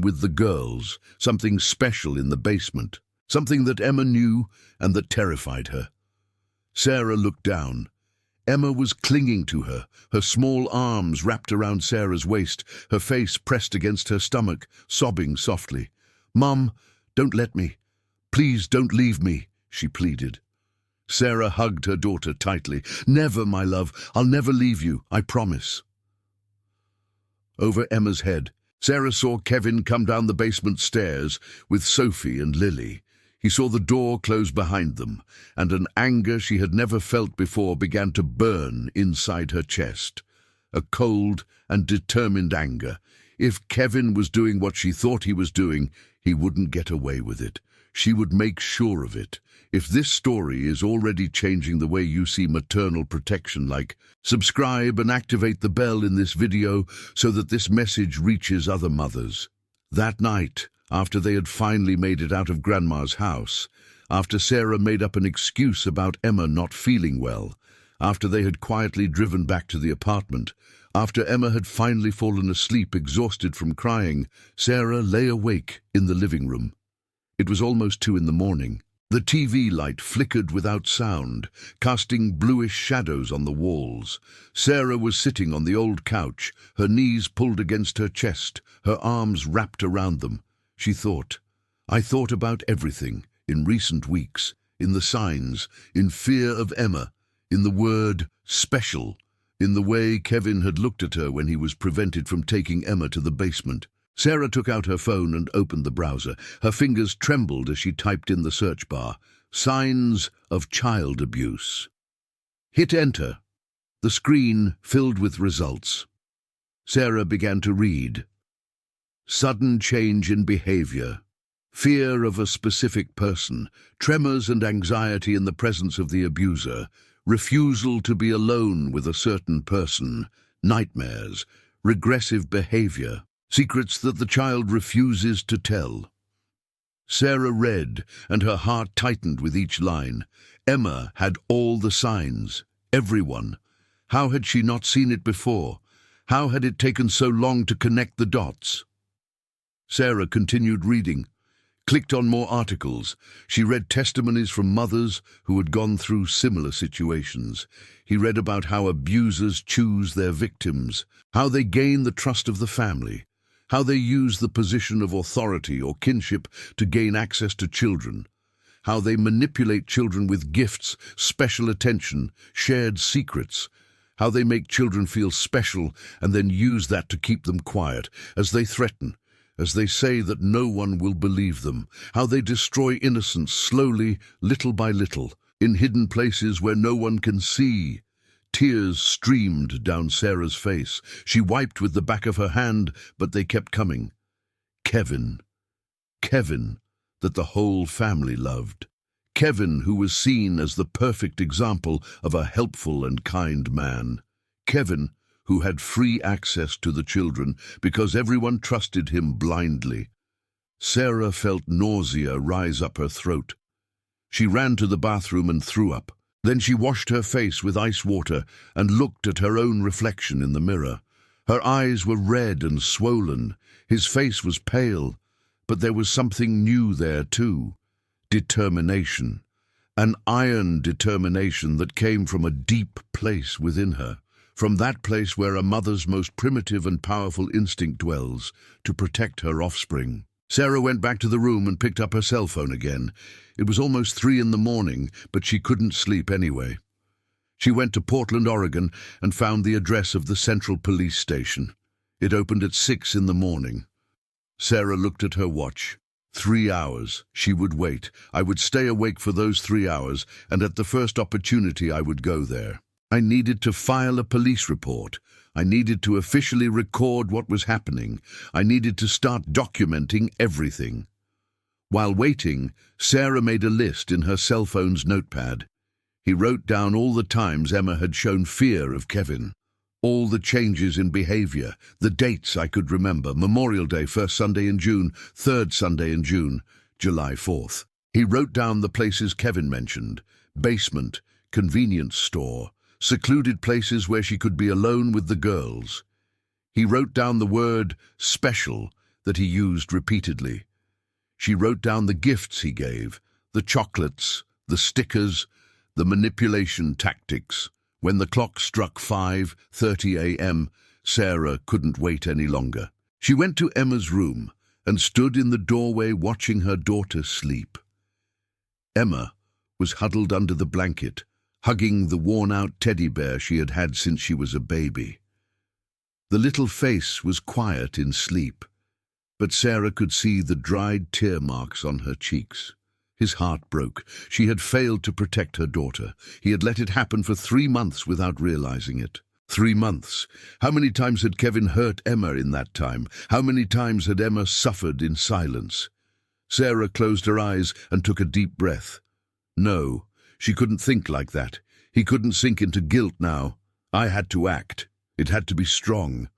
with the girls, something special in the basement, something that Emma knew and that terrified her. Sarah looked down. Emma was clinging to her, her small arms wrapped around Sarah's waist, her face pressed against her stomach, sobbing softly. "Mum, don't let me. Please don't leave me," she pleaded. Sarah hugged her daughter tightly. "Never, my love. I'll never leave you, I promise." Over Emma's head, Sarah saw Kevin come down the basement stairs with Sophie and Lily. He saw the door close behind them, and an anger she had never felt before began to burn inside her chest. A cold and determined anger. If Kevin was doing what she thought he was doing, he wouldn't get away with it. She would make sure of it. If this story is already changing the way you see maternal protection, subscribe and activate the bell in this video so that this message reaches other mothers. That night, after they had finally made it out of Grandma's house, after Sarah made up an excuse about Emma not feeling well, after they had quietly driven back to the apartment, after Emma had finally fallen asleep exhausted from crying, Sarah lay awake in the living room. It was almost 2 a.m. The TV light flickered without sound, casting bluish shadows on the walls. Sarah was sitting on the old couch, her knees pulled against her chest, her arms wrapped around them. She thought, "I thought about everything, in recent weeks, in the signs, in fear of Emma, in the word special, in the way Kevin had looked at her when he was prevented from taking Emma to the basement." Sarah took out her phone and opened the browser. Her fingers trembled as she typed in the search bar, "Signs of child abuse." Hit enter. The screen filled with results. Sarah began to read. Sudden change in behavior. Fear of a specific person. Tremors and anxiety in the presence of the abuser. Refusal to be alone with a certain person. Nightmares. Regressive behavior. Secrets that the child refuses to tell. Sarah read, and her heart tightened with each line. Emma had all the signs. Everyone. How had she not seen it before? How had it taken so long to connect the dots? Sarah continued reading, clicked on more articles. She read testimonies from mothers who had gone through similar situations. He read about how abusers choose their victims, how they gain the trust of the family, how they use the position of authority or kinship to gain access to children, how they manipulate children with gifts, special attention, shared secrets, how they make children feel special and then use that to keep them quiet, as they threaten, as they say that no one will believe them, how they destroy innocence slowly, little by little, in hidden places where no one can see. Tears streamed down Sarah's face. She wiped with the back of her hand, but they kept coming. Kevin, that the whole family loved. Kevin, who was seen as the perfect example of a helpful and kind man. Kevin, who had free access to the children because everyone trusted him blindly. Sarah felt nausea rise up her throat. She ran to the bathroom and threw up. Then she washed her face with ice water and looked at her own reflection in the mirror. Her eyes were red and swollen. His face was pale, but there was something new there too. Determination. An iron determination that came from a deep place within her, from that place where a mother's most primitive and powerful instinct dwells, to protect her offspring. Sarah went back to the room and picked up her cell phone again. It was almost 3 in the morning, but she couldn't sleep anyway. She went to Portland, Oregon, and found the address of the Central Police Station. It opened at 6 in the morning. Sarah looked at her watch. 3 hours. She would wait. I would stay awake for those 3 hours, and at the first opportunity I would go there. I needed to file a police report. I needed to officially record what was happening. I needed to start documenting everything. While waiting, Sarah made a list in her cell phone's notepad. He wrote down all the times Emma had shown fear of Kevin. All the changes in behavior, the dates I could remember: Memorial Day, first Sunday in June, third Sunday in June, July 4th. He wrote down the places Kevin mentioned: basement, convenience store, secluded places where she could be alone with the girls. He wrote down the word special that he used repeatedly. She wrote down the gifts he gave, the chocolates, the stickers, the manipulation tactics. When the clock struck 5:30 a.m., Sarah couldn't wait any longer. She went to Emma's room and stood in the doorway watching her daughter sleep. Emma was huddled under the blanket, hugging the worn-out teddy bear she had had since she was a baby. The little face was quiet in sleep, but Sarah could see the dried tear marks on her cheeks. His heart broke. She had failed to protect her daughter. He had let it happen for 3 months without realizing it. 3 months. How many times had Kevin hurt Emma in that time? How many times had Emma suffered in silence? Sarah closed her eyes and took a deep breath. No, she couldn't think like that. He couldn't sink into guilt now. I had to act. It had to be strong.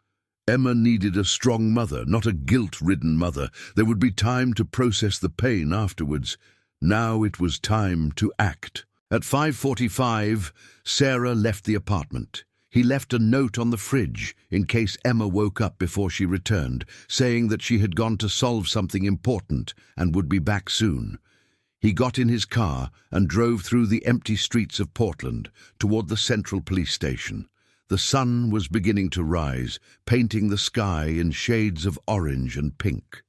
Emma needed a strong mother, not a guilt-ridden mother. There would be time to process the pain afterwards. Now it was time to act. At 5:45, Sarah left the apartment. He left a note on the fridge in case Emma woke up before she returned, saying that she had gone to solve something important and would be back soon. He got in his car and drove through the empty streets of Portland toward the Central Police Station. The sun was beginning to rise, painting the sky in shades of orange and pink.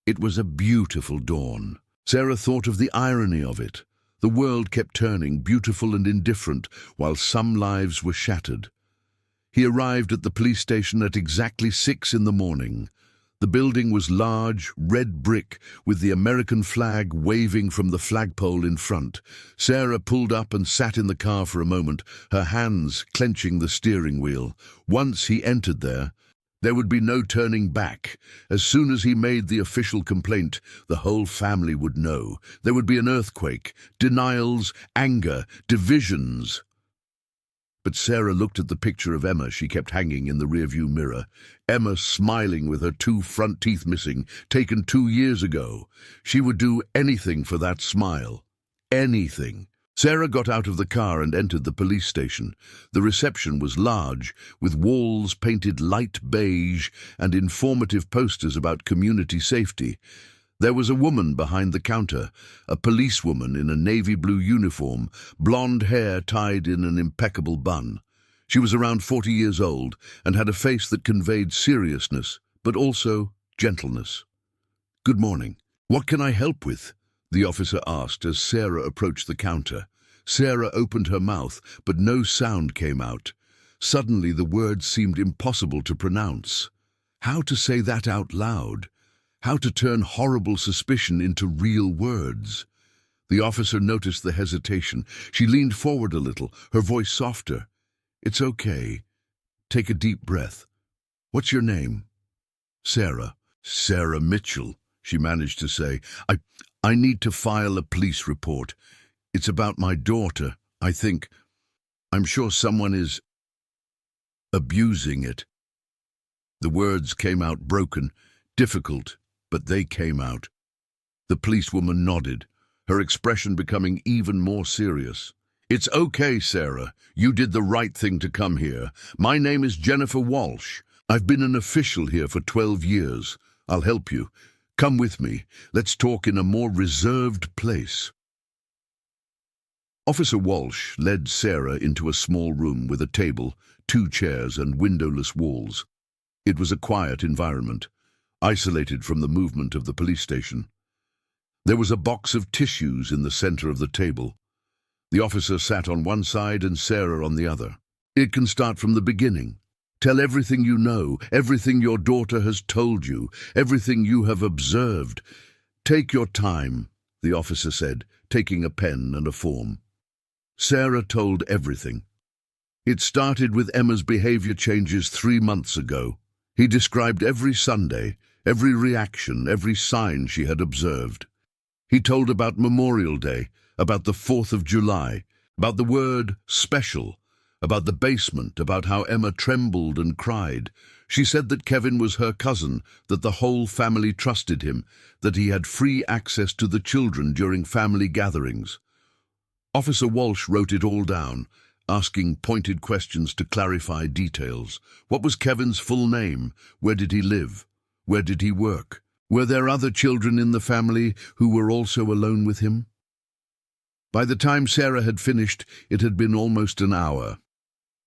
It was a beautiful dawn. Sarah thought of the irony of it. The world kept turning, beautiful and indifferent, while some lives were shattered. He arrived at the police station at exactly 6 in the morning. The building was large, red brick, with the American flag waving from the flagpole in front. Sarah pulled up and sat in the car for a moment, her hands clenching the steering wheel. Once he entered there would be no turning back. As soon as he made the official complaint, the whole family would know. There would be an earthquake, denials, anger, divisions. But Sarah looked at the picture of Emma she kept hanging in the rearview mirror. Emma smiling with her 2 front teeth missing, taken 2 years ago. She would do anything for that smile. Anything. Sarah got out of the car and entered the police station. The reception was large, with walls painted light beige and informative posters about community safety. There was a woman behind the counter, a policewoman in a navy blue uniform, blonde hair tied in an impeccable bun. She was around 40 years old and had a face that conveyed seriousness, but also gentleness. "Good morning. What can I help with?" the officer asked as Sarah approached the counter. Sarah opened her mouth, but no sound came out. Suddenly the words seemed impossible to pronounce. How to say that out loud? How to turn horrible suspicion into real words? The officer noticed the hesitation. She leaned forward a little, her voice softer. "It's okay. Take a deep breath. What's your name?" "Sarah." "Sarah Mitchell," she managed to say. I need to file a police report. It's about my daughter, I think. I'm sure someone is abusing it." The words came out broken, difficult, but they came out. The policewoman nodded, her expression becoming even more serious. "It's okay, Sarah. You did the right thing to come here. My name is Jennifer Walsh. I've been an official here for 12 years. I'll help you. Come with me. Let's talk in a more reserved place." Officer Walsh led Sarah into a small room with a table, 2 chairs and windowless walls. It was a quiet environment. isolated from the movement of the police station. There was a box of tissues in the center of the table. The officer sat on one side and Sarah on the other. "It can start from the beginning. Tell everything you know, everything your daughter has told you, everything you have observed. Take your time," the officer said, taking a pen and a form. Sarah told everything. It started with Emma's behavior changes 3 months ago. He described every Sunday, every reaction, every sign she had observed. He told about Memorial Day, about the 4th of July, about the word special, about the basement, about how Emma trembled and cried. She said that Kevin was her cousin, that the whole family trusted him, that he had free access to the children during family gatherings. Officer Walsh wrote it all down, asking pointed questions to clarify details. What was Kevin's full name? Where did he live? Where did he work? Were there other children in the family who were also alone with him? By the time Sarah had finished, it had been almost an hour.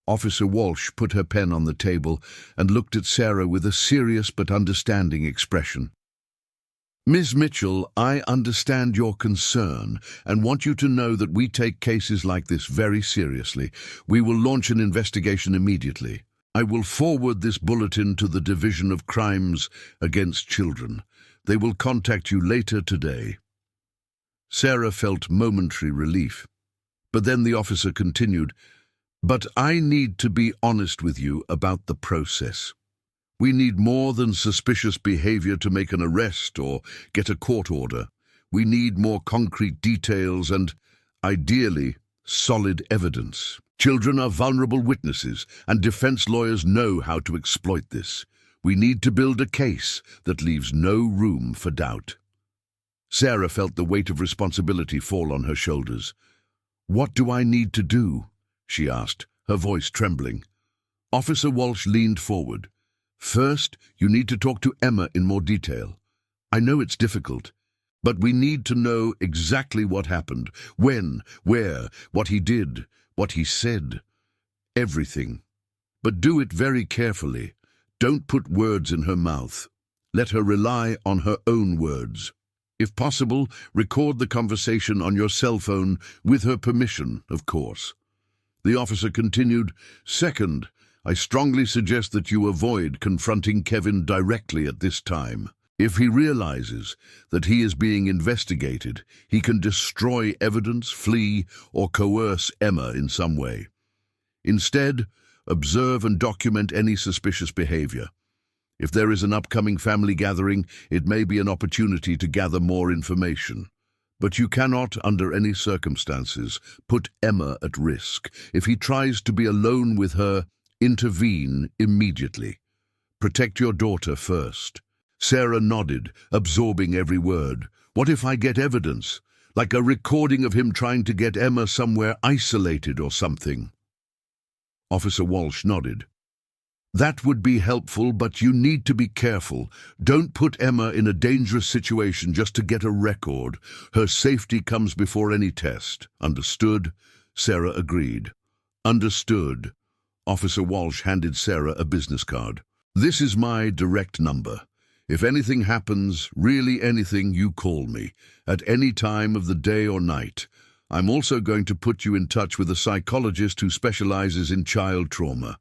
Officer Walsh put her pen on the table and looked at Sarah with a serious but understanding expression. "Ms. Mitchell, I understand your concern and want you to know that we take cases like this very seriously. We will launch an investigation immediately. I will forward this bulletin to the Division of Crimes Against Children. They will contact you later today." Sarah felt momentary relief. But then the officer continued, "But I need to be honest with you about the process. We need more than suspicious behavior to make an arrest or get a court order. We need more concrete details and, ideally, solid evidence. Children are vulnerable witnesses, and defense lawyers know how to exploit this. We need to build a case that leaves no room for doubt." Sarah felt the weight of responsibility fall on her shoulders. "What do I need to do?" she asked, her voice trembling. Officer Walsh leaned forward. "First, you need to talk to Emma in more detail. I know it's difficult, but we need to know exactly what happened, when, where, what he did, what he said. Everything. But do it very carefully. Don't put words in her mouth. Let her rely on her own words. If possible, record the conversation on your cell phone, with her permission, of course." The officer continued, "Second, I strongly suggest that you avoid confronting Kevin directly at this time. If he realizes that he is being investigated, he can destroy evidence, flee, or coerce Emma in some way. Instead, observe and document any suspicious behavior. If there is an upcoming family gathering, it may be an opportunity to gather more information. But you cannot, under any circumstances, put Emma at risk. If he tries to be alone with her, intervene immediately. Protect your daughter first." Sarah nodded, absorbing every word. "What if I get evidence? Like a recording of him trying to get Emma somewhere isolated or something?" Officer Walsh nodded. "That would be helpful, but you need to be careful. Don't put Emma in a dangerous situation just to get a record. Her safety comes before any test." "Understood?" Sarah agreed. "Understood." Officer Walsh handed Sarah a business card. "This is my direct number. If anything happens, really anything, you call me, at any time of the day or night. I'm also going to put you in touch with a psychologist who specializes in child trauma.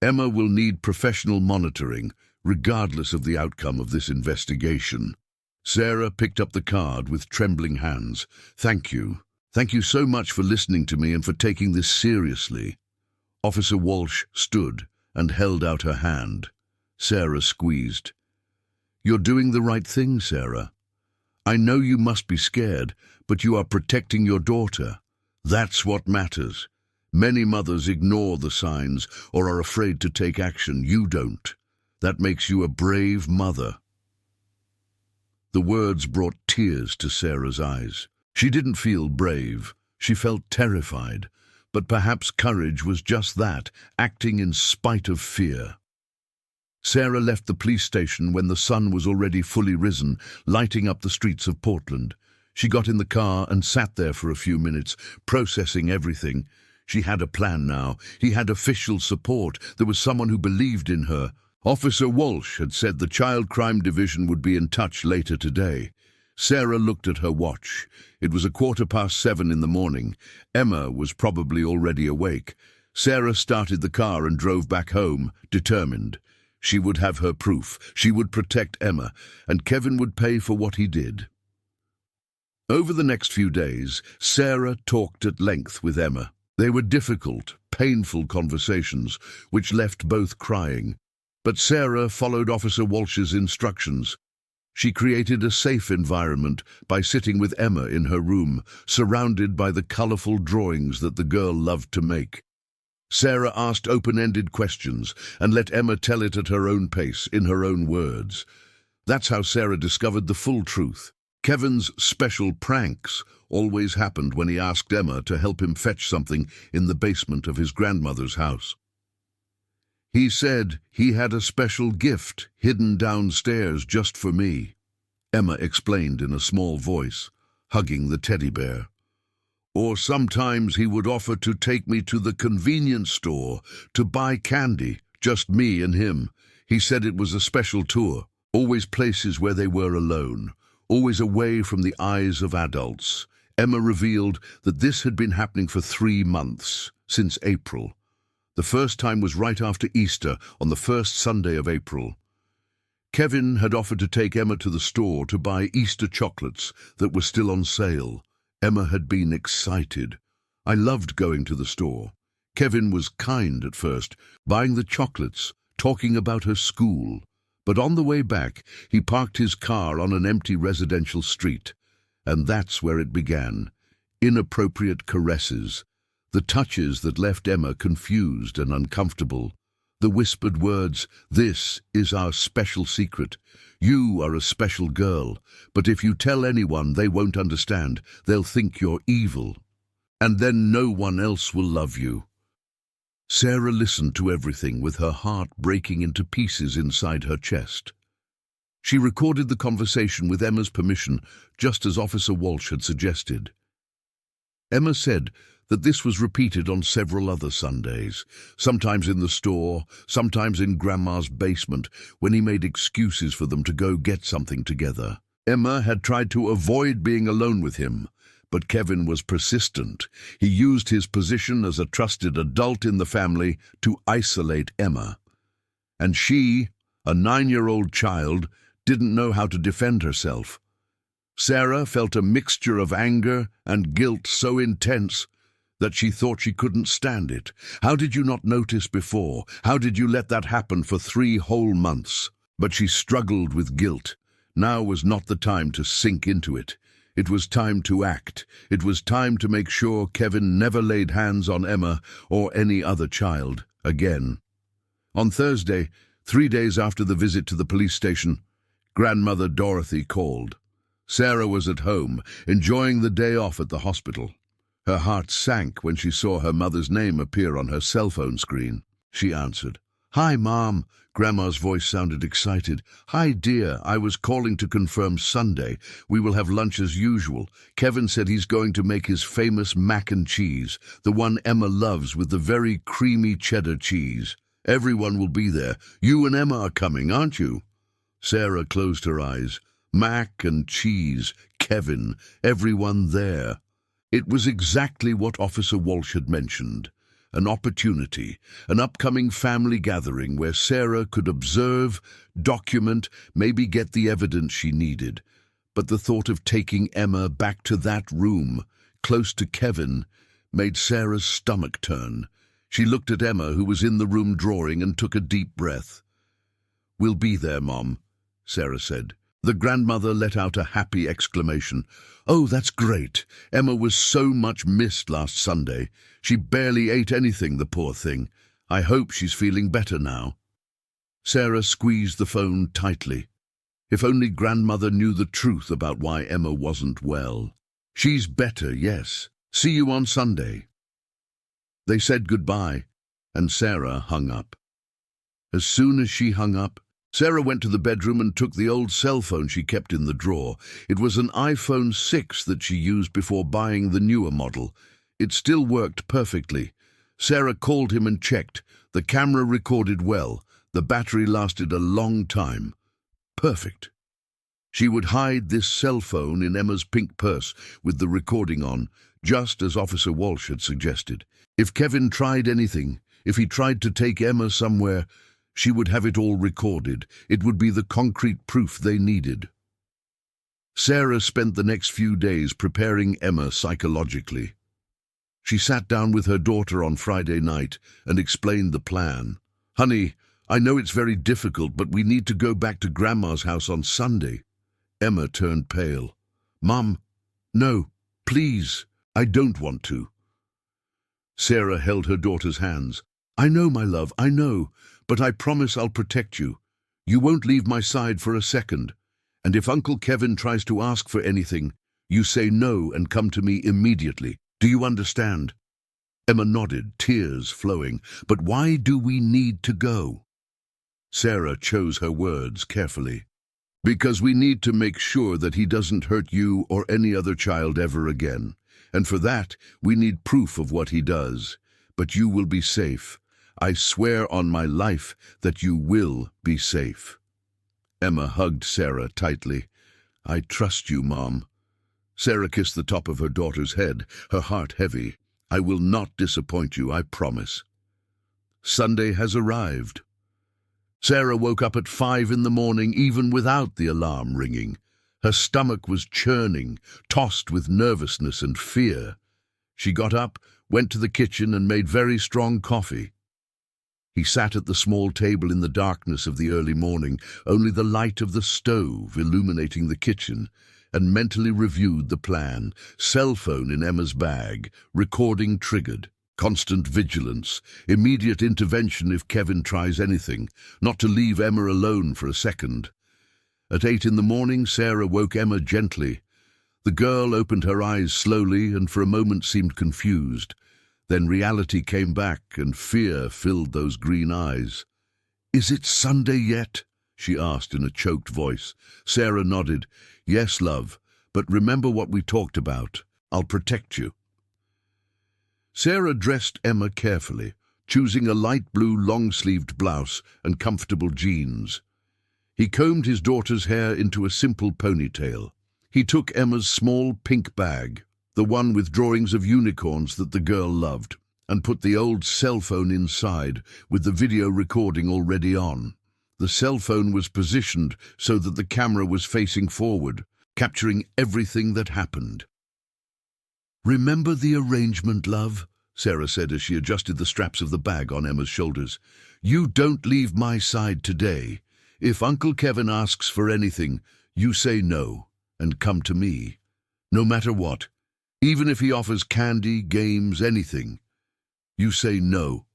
Emma will need professional monitoring, regardless of the outcome of this investigation." Sarah picked up the card with trembling hands. "Thank you. Thank you so much for listening to me and for taking this seriously." Officer Walsh stood and held out her hand. Sarah squeezed. "You're doing the right thing, Sarah. I know you must be scared, but you are protecting your daughter. That's what matters. Many mothers ignore the signs or are afraid to take action. You don't. That makes you a brave mother." The words brought tears to Sarah's eyes. She didn't feel brave. She felt terrified. But perhaps courage was just that, acting in spite of fear. Sarah left the police station when the sun was already fully risen, lighting up the streets of Portland. She got in the car and sat there for a few minutes, processing everything. She had a plan now. He had official support. There was someone who believed in her, Officer Walsh had said the Child Crime Division would be in touch later today. Sarah looked at her watch. It was 7:15 in the morning. Emma was probably already awake. Sarah started the car and drove back home, determined. She would have her proof. She would protect Emma, and Kevin would pay for what he did. Over the next few days, Sarah talked at length with Emma. They were difficult, painful conversations, which left both crying. But Sarah followed Officer Walsh's instructions. She created a safe environment by sitting with Emma in her room, surrounded by the colorful drawings that the girl loved to make. Sarah asked open-ended questions and let Emma tell it at her own pace, in her own words. That's how Sarah discovered the full truth. Kevin's special pranks always happened when he asked Emma to help him fetch something in the basement of his grandmother's house. He said he had a special gift hidden downstairs just for me, Emma explained in a small voice, hugging the teddy bear. Or sometimes he would offer to take me to the convenience store to buy candy, just me and him. He said it was a special tour, always places where they were alone, always away from the eyes of adults. Emma revealed that this had been happening for 3 months, since April. The first time was right after Easter, on the first Sunday of April. Kevin had offered to take Emma to the store to buy Easter chocolates that were still on sale. Emma had been excited. I loved going to the store. Kevin was kind at first, buying the chocolates, talking about her school. But on the way back, he parked his car on an empty residential street. And that's where it began. Inappropriate caresses. The touches that left Emma confused and uncomfortable. The whispered words, "This is our special secret. You are a special girl, but if you tell anyone, they won't understand. They'll think you're evil. And then no one else will love you." Sarah listened to everything with her heart breaking into pieces inside her chest. She recorded the conversation with Emma's permission, just as Officer Walsh had suggested. Emma said that this was repeated on several other Sundays, sometimes in the store, sometimes in Grandma's basement, when he made excuses for them to go get something together. Emma had tried to avoid being alone with him, but Kevin was persistent. He used his position as a trusted adult in the family to isolate Emma. And she, a 9-year-old child, didn't know how to defend herself. Sarah felt a mixture of anger and guilt so intense that she thought she couldn't stand it. How did you not notice before? How did you let that happen for 3 whole months? But she struggled with guilt. Now was not the time to sink into it. It was time to act. It was time to make sure Kevin never laid hands on Emma or any other child again. On Thursday, 3 days after the visit to the police station, Grandmother Dorothy called. Sarah was at home, enjoying the day off at the hospital. Her heart sank when she saw her mother's name appear on her cell phone screen. She answered. "Hi, Mom." Grandma's voice sounded excited. "Hi, dear. I was calling to confirm Sunday. We will have lunch as usual. Kevin said he's going to make his famous mac and cheese, the one Emma loves with the very creamy cheddar cheese. Everyone will be there. You and Emma are coming, aren't you?" Sarah closed her eyes. Mac and cheese, Kevin, everyone there. It was exactly what Officer Walsh had mentioned. An opportunity, an upcoming family gathering where Sarah could observe, document, maybe get the evidence she needed. But the thought of taking Emma back to that room, close to Kevin, made Sarah's stomach turn. She looked at Emma, who was in the room drawing, and took a deep breath. "We'll be there, Mom," Sarah said. The grandmother let out a happy exclamation. "Oh, that's great. Emma was so much missed last Sunday. She barely ate anything, the poor thing. I hope she's feeling better now." Sarah squeezed the phone tightly. If only Grandmother knew the truth about why Emma wasn't well. "She's better, yes. See you on Sunday." They said goodbye, and Sarah hung up. As soon as she hung up, Sarah went to the bedroom and took the old cell phone she kept in the drawer. It was an iPhone 6 that she used before buying the newer model. It still worked perfectly. Sarah called him and checked. The camera recorded well. The battery lasted a long time. Perfect. She would hide this cell phone in Emma's pink purse with the recording on, just as Officer Walsh had suggested. If Kevin tried anything, if he tried to take Emma somewhere, she would have it all recorded. It would be the concrete proof they needed. Sarah spent the next few days preparing Emma psychologically. She sat down with her daughter on Friday night and explained the plan. "Honey, I know it's very difficult, but we need to go back to Grandma's house on Sunday." Emma turned pale. "Mom, no, please, I don't want to." Sarah held her daughter's hands. "I know, my love, I know, but I promise I'll protect you. You won't leave my side for a second. And if Uncle Kevin tries to ask for anything, you say no and come to me immediately. Do you understand?" Emma nodded, tears flowing. "But why do we need to go?" Sarah chose her words carefully. "Because we need to make sure that he doesn't hurt you or any other child ever again. And for that, we need proof of what he does. But you will be safe. I swear on my life that you will be safe." Emma hugged Sarah tightly. "I trust you, Mom." Sarah kissed the top of her daughter's head, her heart heavy. "I will not disappoint you, I promise." Sunday has arrived. Sarah woke up at 5 in the morning, even without the alarm ringing. Her stomach was churning, tossed with nervousness and fear. She got up, went to the kitchen and made very strong coffee. He sat at the small table in the darkness of the early morning, only the light of the stove illuminating the kitchen, and mentally reviewed the plan. Cell phone in Emma's bag, recording triggered. Constant vigilance, immediate intervention if Kevin tries anything, not to leave Emma alone for a second. At 8 in the morning, Sarah woke Emma gently. The girl opened her eyes slowly and for a moment seemed confused. Then reality came back and fear filled those green eyes. "Is it Sunday yet?" she asked in a choked voice. Sarah nodded. "Yes, love, but remember what we talked about. I'll protect you." Sarah dressed Emma carefully, choosing a light blue long-sleeved blouse and comfortable jeans. He combed his daughter's hair into a simple ponytail. He took Emma's small pink bag, the one with drawings of unicorns that the girl loved, and put the old cell phone inside, with the video recording already on. The cell phone was positioned so that the camera was facing forward, capturing everything that happened. "Remember the arrangement, love?" Sarah said as she adjusted the straps of the bag on Emma's shoulders. "You don't leave my side today. If Uncle Kevin asks for anything, you say no and come to me. No matter what. Even if he offers candy, games, anything. You say no."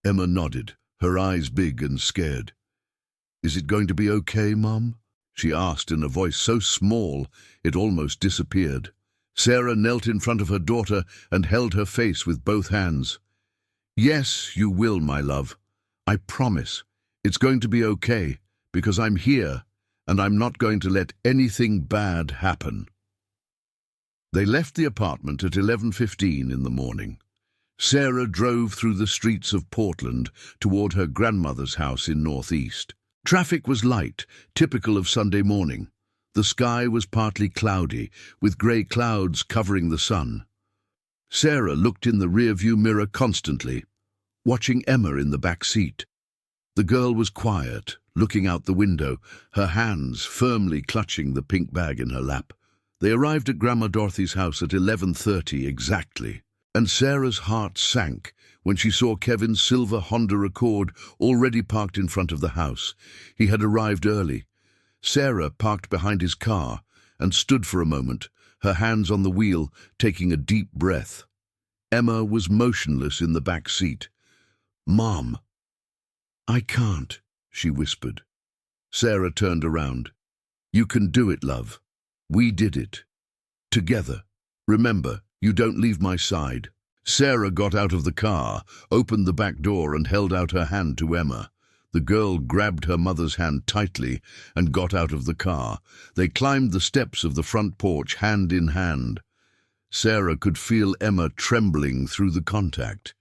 Emma nodded, her eyes big and scared. "Is it going to be okay, Mom?" she asked in a voice so small it almost disappeared. Sarah knelt in front of her daughter and held her face with both hands. "Yes, you will, my love. I promise. It's going to be okay, because I'm here, and I'm not going to let anything bad happen." They left the apartment at 11:15 in the morning. Sarah drove through the streets of Portland toward her grandmother's house in Northeast. Traffic was light, typical of Sunday morning. The sky was partly cloudy, with grey clouds covering the sun. Sarah looked in the rearview mirror constantly, watching Emma in the back seat. The girl was quiet, looking out the window, her hands firmly clutching the pink bag in her lap. They arrived at Grandma Dorothy's house at 11:30 exactly, and Sarah's heart sank when she saw Kevin's silver Honda Accord already parked in front of the house. He had arrived early. Sarah parked behind his car and stood for a moment, her hands on the wheel, taking a deep breath. Emma was motionless in the back seat. "Mom." "I can't," she whispered. Sarah turned around. "You can do it, love. We did it. Together. Remember, you don't leave my side." Sarah got out of the car, opened the back door and held out her hand to Emma. The girl grabbed her mother's hand tightly and got out of the car. They climbed the steps of the front porch hand in hand. Sarah could feel Emma trembling through the contact.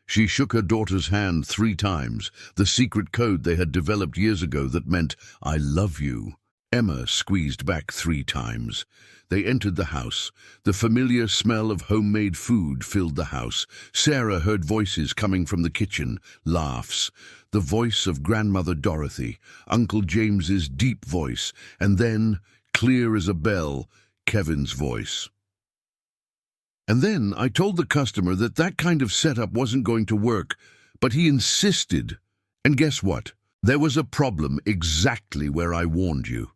She shook her daughter's hand 3 times, the secret code they had developed years ago that meant, "I love you." Emma squeezed back 3 times. They entered the house. The familiar smell of homemade food filled the house. Sarah heard voices coming from the kitchen, laughs. The voice of Grandmother Dorothy, Uncle James's deep voice, and then, clear as a bell, Kevin's voice. And then I told the customer that that kind of setup wasn't going to work, but he insisted. And guess what? There was a problem exactly where I warned you.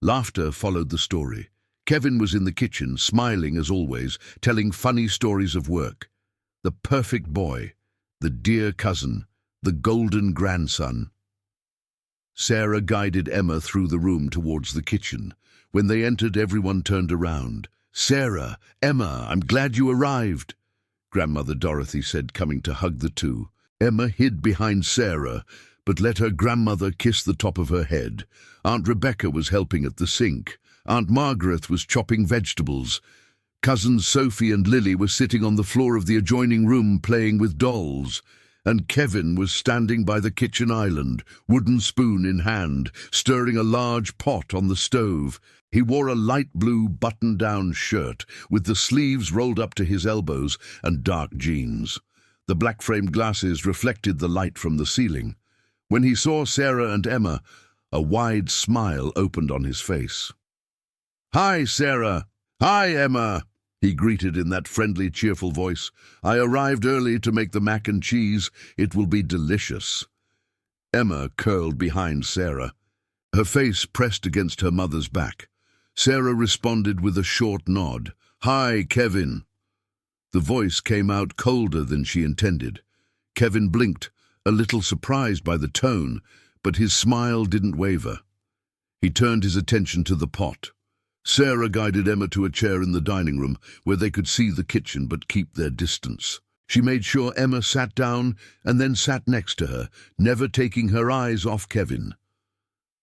Laughter followed the story. Kevin was in the kitchen, smiling as always, telling funny stories of work. The perfect boy, the dear cousin, the golden grandson. Sarah guided Emma through the room towards the kitchen. When they entered, everyone turned around. "Sarah, Emma, I'm glad you arrived," Grandmother Dorothy said, coming to hug the two. Emma hid behind Sarah, but let her grandmother kiss the top of her head. Aunt Rebecca was helping at the sink. Aunt Margaret was chopping vegetables. Cousins Sophie and Lily were sitting on the floor of the adjoining room playing with dolls. And Kevin was standing by the kitchen island, wooden spoon in hand, stirring a large pot on the stove. He wore a light blue button-down shirt with the sleeves rolled up to his elbows and dark jeans. The black-framed glasses reflected the light from the ceiling. When he saw Sarah and Emma, a wide smile opened on his face. "Hi, Sarah. Hi, Emma," he greeted in that friendly, cheerful voice. "I arrived early to make the mac and cheese. It will be delicious." Emma curled behind Sarah, her face pressed against her mother's back. Sarah responded with a short nod. "Hi, Kevin." The voice came out colder than she intended. Kevin blinked, a little surprised by the tone, but his smile didn't waver. He turned his attention to the pot. Sarah guided Emma to a chair in the dining room where they could see the kitchen but keep their distance. She made sure Emma sat down and then sat next to her, never taking her eyes off Kevin.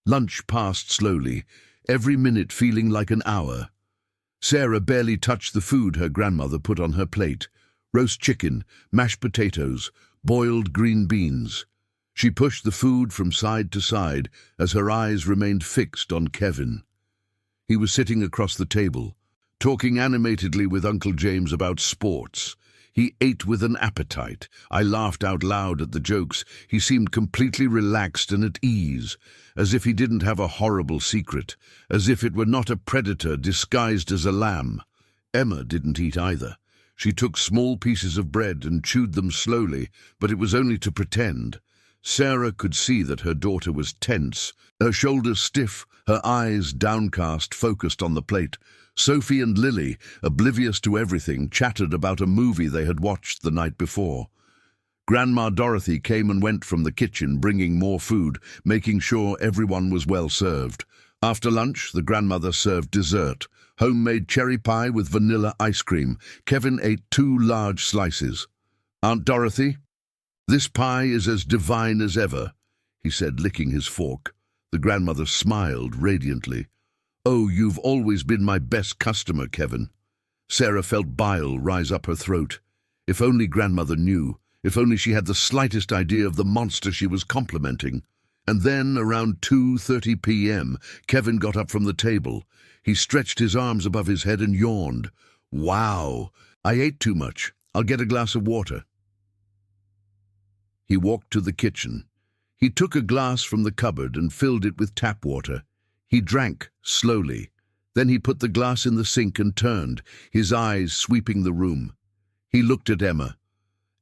Lunch passed slowly, every minute feeling like an hour. Sarah barely touched the food her grandmother put on her plate. Roast chicken, mashed potatoes, boiled green beans. She pushed the food from side to side as her eyes remained fixed on Kevin. He was sitting across the table, talking animatedly with Uncle James about sports. He ate with an appetite. I laughed out loud at the jokes. He seemed completely relaxed and at ease, as if he didn't have a horrible secret, as if it were not a predator disguised as a lamb. Emma didn't eat either. She took small pieces of bread and chewed them slowly, but it was only to pretend. Sarah could see that her daughter was tense, her shoulders stiff, her eyes downcast, focused on the plate. Sophie and Lily, oblivious to everything, chattered about a movie they had watched the night before. Grandma Dorothy came and went from the kitchen, bringing more food, making sure everyone was well served. After lunch, the grandmother served dessert, homemade cherry pie with vanilla ice cream. Kevin ate 2 large slices. "Aunt Dorothy, this pie is as divine as ever," he said, licking his fork. The grandmother smiled radiantly. "Oh, you've always been my best customer, Kevin." Sarah felt bile rise up her throat. If only grandmother knew. If only she had the slightest idea of the monster she was complimenting. And then, around 2:30 p.m., Kevin got up from the table. He stretched his arms above his head and yawned. "Wow, I ate too much. I'll get a glass of water." He walked to the kitchen. He took a glass from the cupboard and filled it with tap water. He drank slowly. Then he put the glass in the sink and turned, his eyes sweeping the room. He looked at Emma.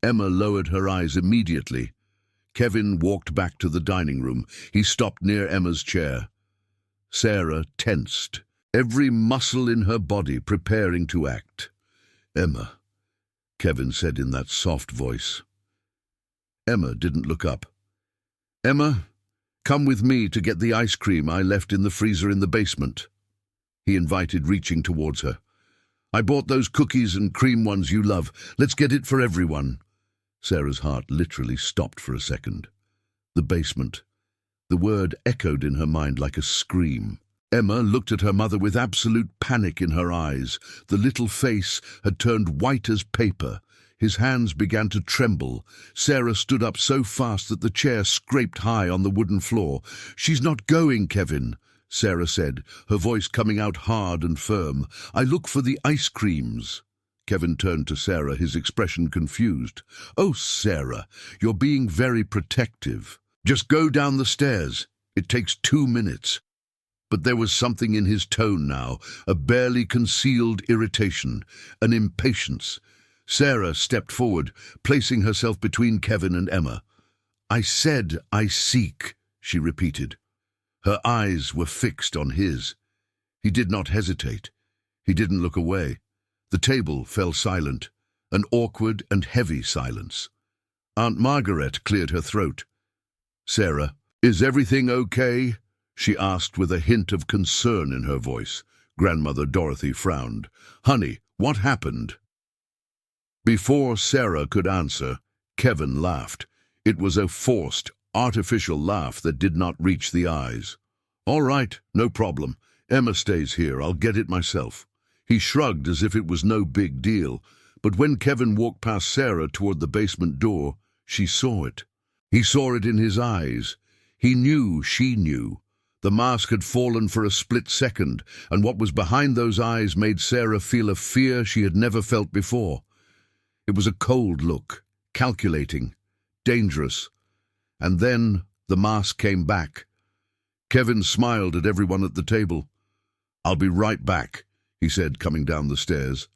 Emma lowered her eyes immediately. Kevin walked back to the dining room. He stopped near Emma's chair. Sarah tensed, every muscle in her body preparing to act. "Emma," Kevin said in that soft voice. Emma didn't look up. "Emma, come with me to get the ice cream I left in the freezer in the basement," he invited, reaching towards her. "I bought those cookies and cream ones you love. Let's get it for everyone." Sarah's heart literally stopped for a second. The basement. The word echoed in her mind like a scream. Emma looked at her mother with absolute panic in her eyes. The little face had turned white as paper. His hands began to tremble. Sarah stood up so fast that the chair scraped high on the wooden floor. "She's not going, Kevin," Sarah said, her voice coming out hard and firm. "I look for the ice creams." Kevin turned to Sarah, his expression confused. "Oh, Sarah, you're being very protective. Just go down the stairs. It takes 2 minutes." But there was something in his tone now, a barely concealed irritation, an impatience. Sarah stepped forward, placing herself between Kevin and Emma. "I said I seek," she repeated. Her eyes were fixed on his. He did not hesitate. He didn't look away. The table fell silent, an awkward and heavy silence. Aunt Margaret cleared her throat. "Sarah, is everything okay?" she asked with a hint of concern in her voice. Grandmother Dorothy frowned. "Honey, what happened?" Before Sarah could answer, Kevin laughed. It was a forced, artificial laugh that did not reach the eyes. "All right, no problem. Emma stays here. I'll get it myself." He shrugged as if it was no big deal, but when Kevin walked past Sarah toward the basement door, she saw it. He saw it in his eyes. He knew she knew. The mask had fallen for a split second, and what was behind those eyes made Sarah feel a fear she had never felt before. It was a cold look, calculating, dangerous. And then the mask came back. Kevin smiled at everyone at the table. "I'll be right back," he said, coming down the stairs.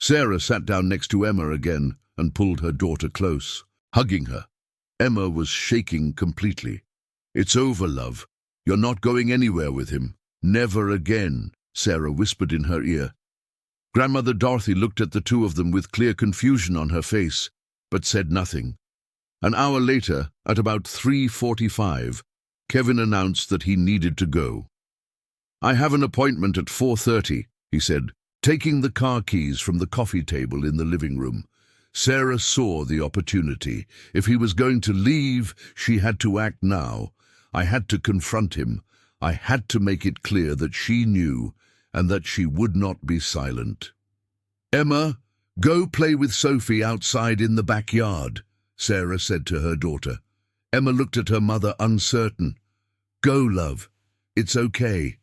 Sarah sat down next to Emma again and pulled her daughter close, hugging her. Emma was shaking completely. "It's over, love. You're not going anywhere with him. Never again," Sarah whispered in her ear. Grandmother Dorothy looked at the two of them with clear confusion on her face, but said nothing. An hour later, at about 3:45, Kevin announced that he needed to go. "I have an appointment at 4:30, he said, taking the car keys from the coffee table in the living room. Sarah saw the opportunity. If he was going to leave, she had to act now. I had to confront him. I had to make it clear that she knew and that she would not be silent. "Emma, go play with Sophie outside in the backyard," Sarah said to her daughter. Emma looked at her mother, uncertain. "Go, love. It's okay."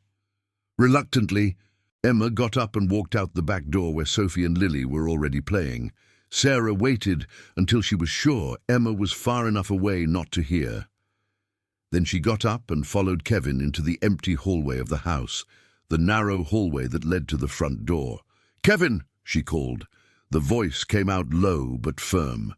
Reluctantly, Emma got up and walked out the back door where Sophie and Lily were already playing. Sarah waited until she was sure Emma was far enough away not to hear. Then she got up and followed Kevin into the empty hallway of the house, the narrow hallway that led to the front door. "Kevin!" she called. The voice came out low but firm.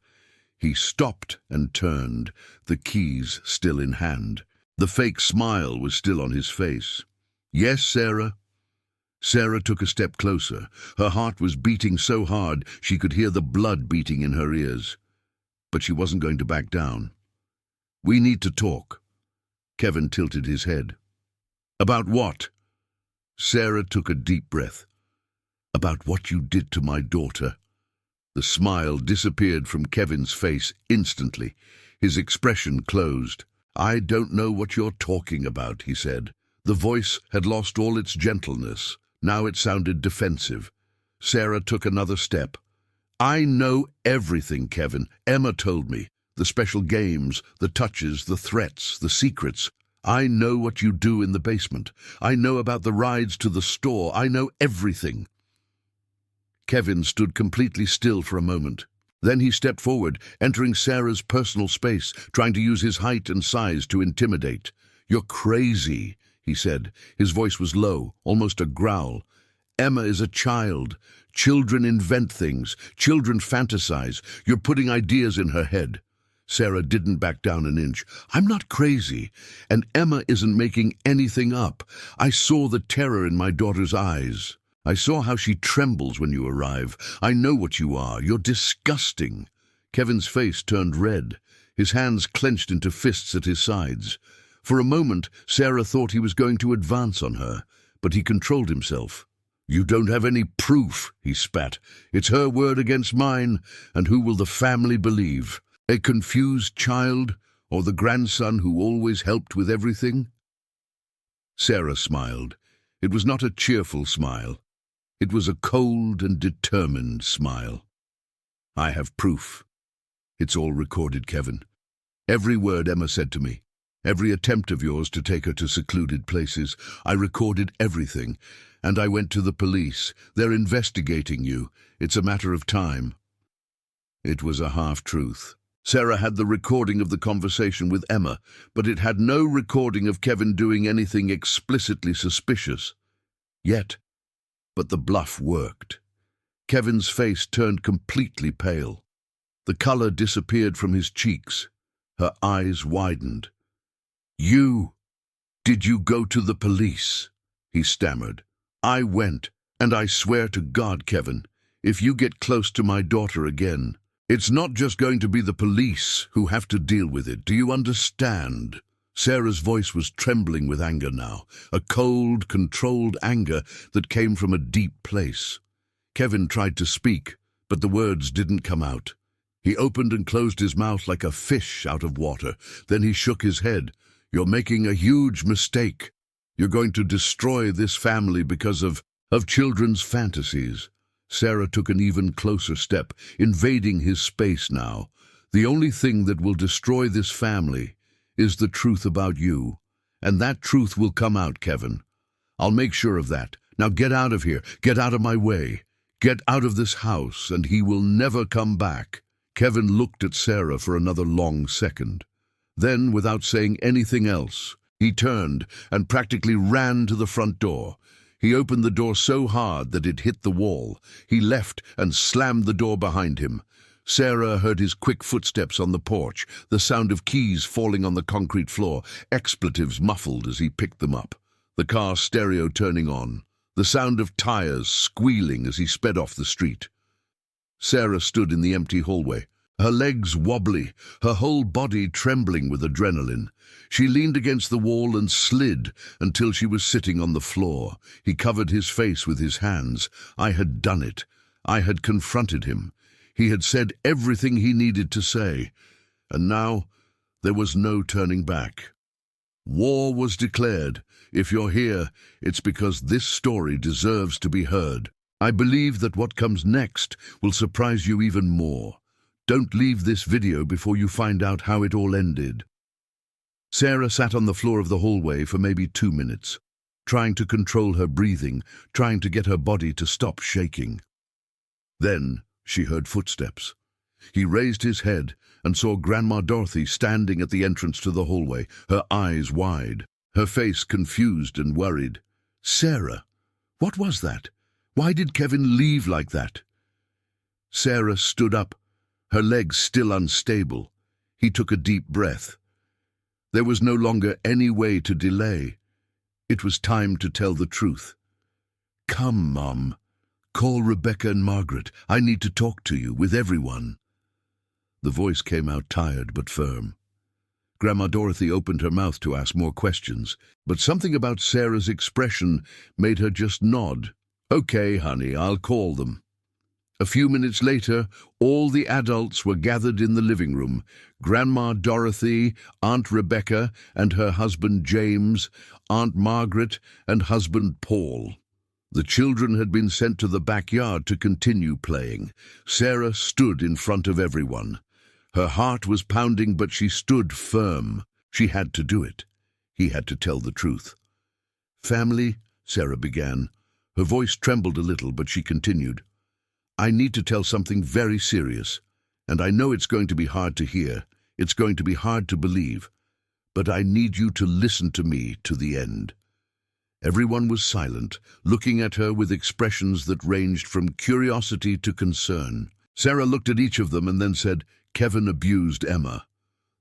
He stopped and turned, the keys still in hand. The fake smile was still on his face. "Yes, Sarah?" Sarah took a step closer. Her heart was beating so hard she could hear the blood beating in her ears. But she wasn't going to back down. "We need to talk." Kevin tilted his head. "About what?" Sarah took a deep breath. "About what you did to my daughter." The smile disappeared from Kevin's face instantly. His expression closed. "I don't know what you're talking about," he said. The voice had lost all its gentleness. Now it sounded defensive. Sarah took another step. "I know everything, Kevin. Emma told me. The special games, the touches, the threats, the secrets. I know what you do in the basement. I know about the rides to the store. I know everything." Kevin stood completely still for a moment. Then he stepped forward, entering Sarah's personal space, trying to use his height and size to intimidate. "You're crazy," he said. His voice was low, almost a growl. "Emma is a child. Children invent things. Children fantasize. You're putting ideas in her head." Sarah didn't back down an inch. "I'm not crazy, and Emma isn't making anything up. I saw the terror in my daughter's eyes. I saw how she trembles when you arrive. I know what you are. You're disgusting." Kevin's face turned red. His hands clenched into fists at his sides. For a moment, Sarah thought he was going to advance on her, but he controlled himself. "You don't have any proof," he spat. "It's her word against mine, and who will the family believe? A confused child, or the grandson who always helped with everything?" Sarah smiled. It was not a cheerful smile. It was a cold and determined smile. I have proof. It's all recorded, Kevin. Every word Emma said to me. Every attempt of yours to take her to secluded places. I recorded everything. And I went to the police. They're investigating you. It's a matter of time. It was a half-truth. Sarah had the recording of the conversation with Emma, but it had no recording of Kevin doing anything explicitly suspicious. But the bluff worked. Kevin's face turned completely pale. The color disappeared from his cheeks. Her eyes widened. Did you go to the police? He stammered. I went, and I swear to God, Kevin, if you get close to my daughter again, it's not just going to be the police who have to deal with it. Do you understand? Sarah's voice was trembling with anger now, a cold, controlled anger that came from a deep place. Kevin tried to speak, but the words didn't come out. He opened and closed his mouth like a fish out of water. Then he shook his head. You're making a huge mistake. You're going to destroy this family because of children's fantasies. Sarah took an even closer step, invading his space now. The only thing that will destroy this family is the truth about you. And that truth will come out, Kevin. I'll make sure of that. Now get out of here. Get out of my way. Get out of this house, and he will never come back. Kevin looked at Sarah for another long second. Then, without saying anything else, he turned and practically ran to the front door. He opened the door so hard that it hit the wall. He left and slammed the door behind him. Sarah heard his quick footsteps on the porch, the sound of keys falling on the concrete floor, expletives muffled as he picked them up, the car stereo turning on, the sound of tires squealing as he sped off the street. Sarah stood in the empty hallway, her legs wobbly, her whole body trembling with adrenaline. She leaned against the wall and slid until she was sitting on the floor. He covered his face with his hands. I had done it. I had confronted him. He had said everything he needed to say. And now there was no turning back. War was declared. If you're here, it's because this story deserves to be heard. I believe that what comes next will surprise you even more. Don't leave this video before you find out how it all ended. Sarah sat on the floor of the hallway for maybe 2 minutes, trying to control her breathing, trying to get her body to stop shaking. Then she heard footsteps. He raised his head and saw Grandma Dorothy standing at the entrance to the hallway, her eyes wide, her face confused and worried. Sarah, what was that? Why did Kevin leave like that? Sarah stood up, her legs still unstable. He took a deep breath. There was no longer any way to delay. It was time to tell the truth. Come, Mom. Call Rebecca and Margaret. I need to talk to you, with everyone. The voice came out tired but firm. Grandma Dorothy opened her mouth to ask more questions, but something about Sarah's expression made her just nod. Okay, honey, I'll call them. A few minutes later, all the adults were gathered in the living room. Grandma Dorothy, Aunt Rebecca and her husband James, Aunt Margaret and husband Paul. The children had been sent to the backyard to continue playing. Sarah stood in front of everyone. Her heart was pounding, but she stood firm. She had to do it. He had to tell the truth. Family, Sarah began. Her voice trembled a little, but she continued. I need to tell something very serious, and I know it's going to be hard to hear. It's going to be hard to believe, but I need you to listen to me to the end. Everyone was silent, looking at her with expressions that ranged from curiosity to concern. Sarah looked at each of them and then said, Kevin abused Emma.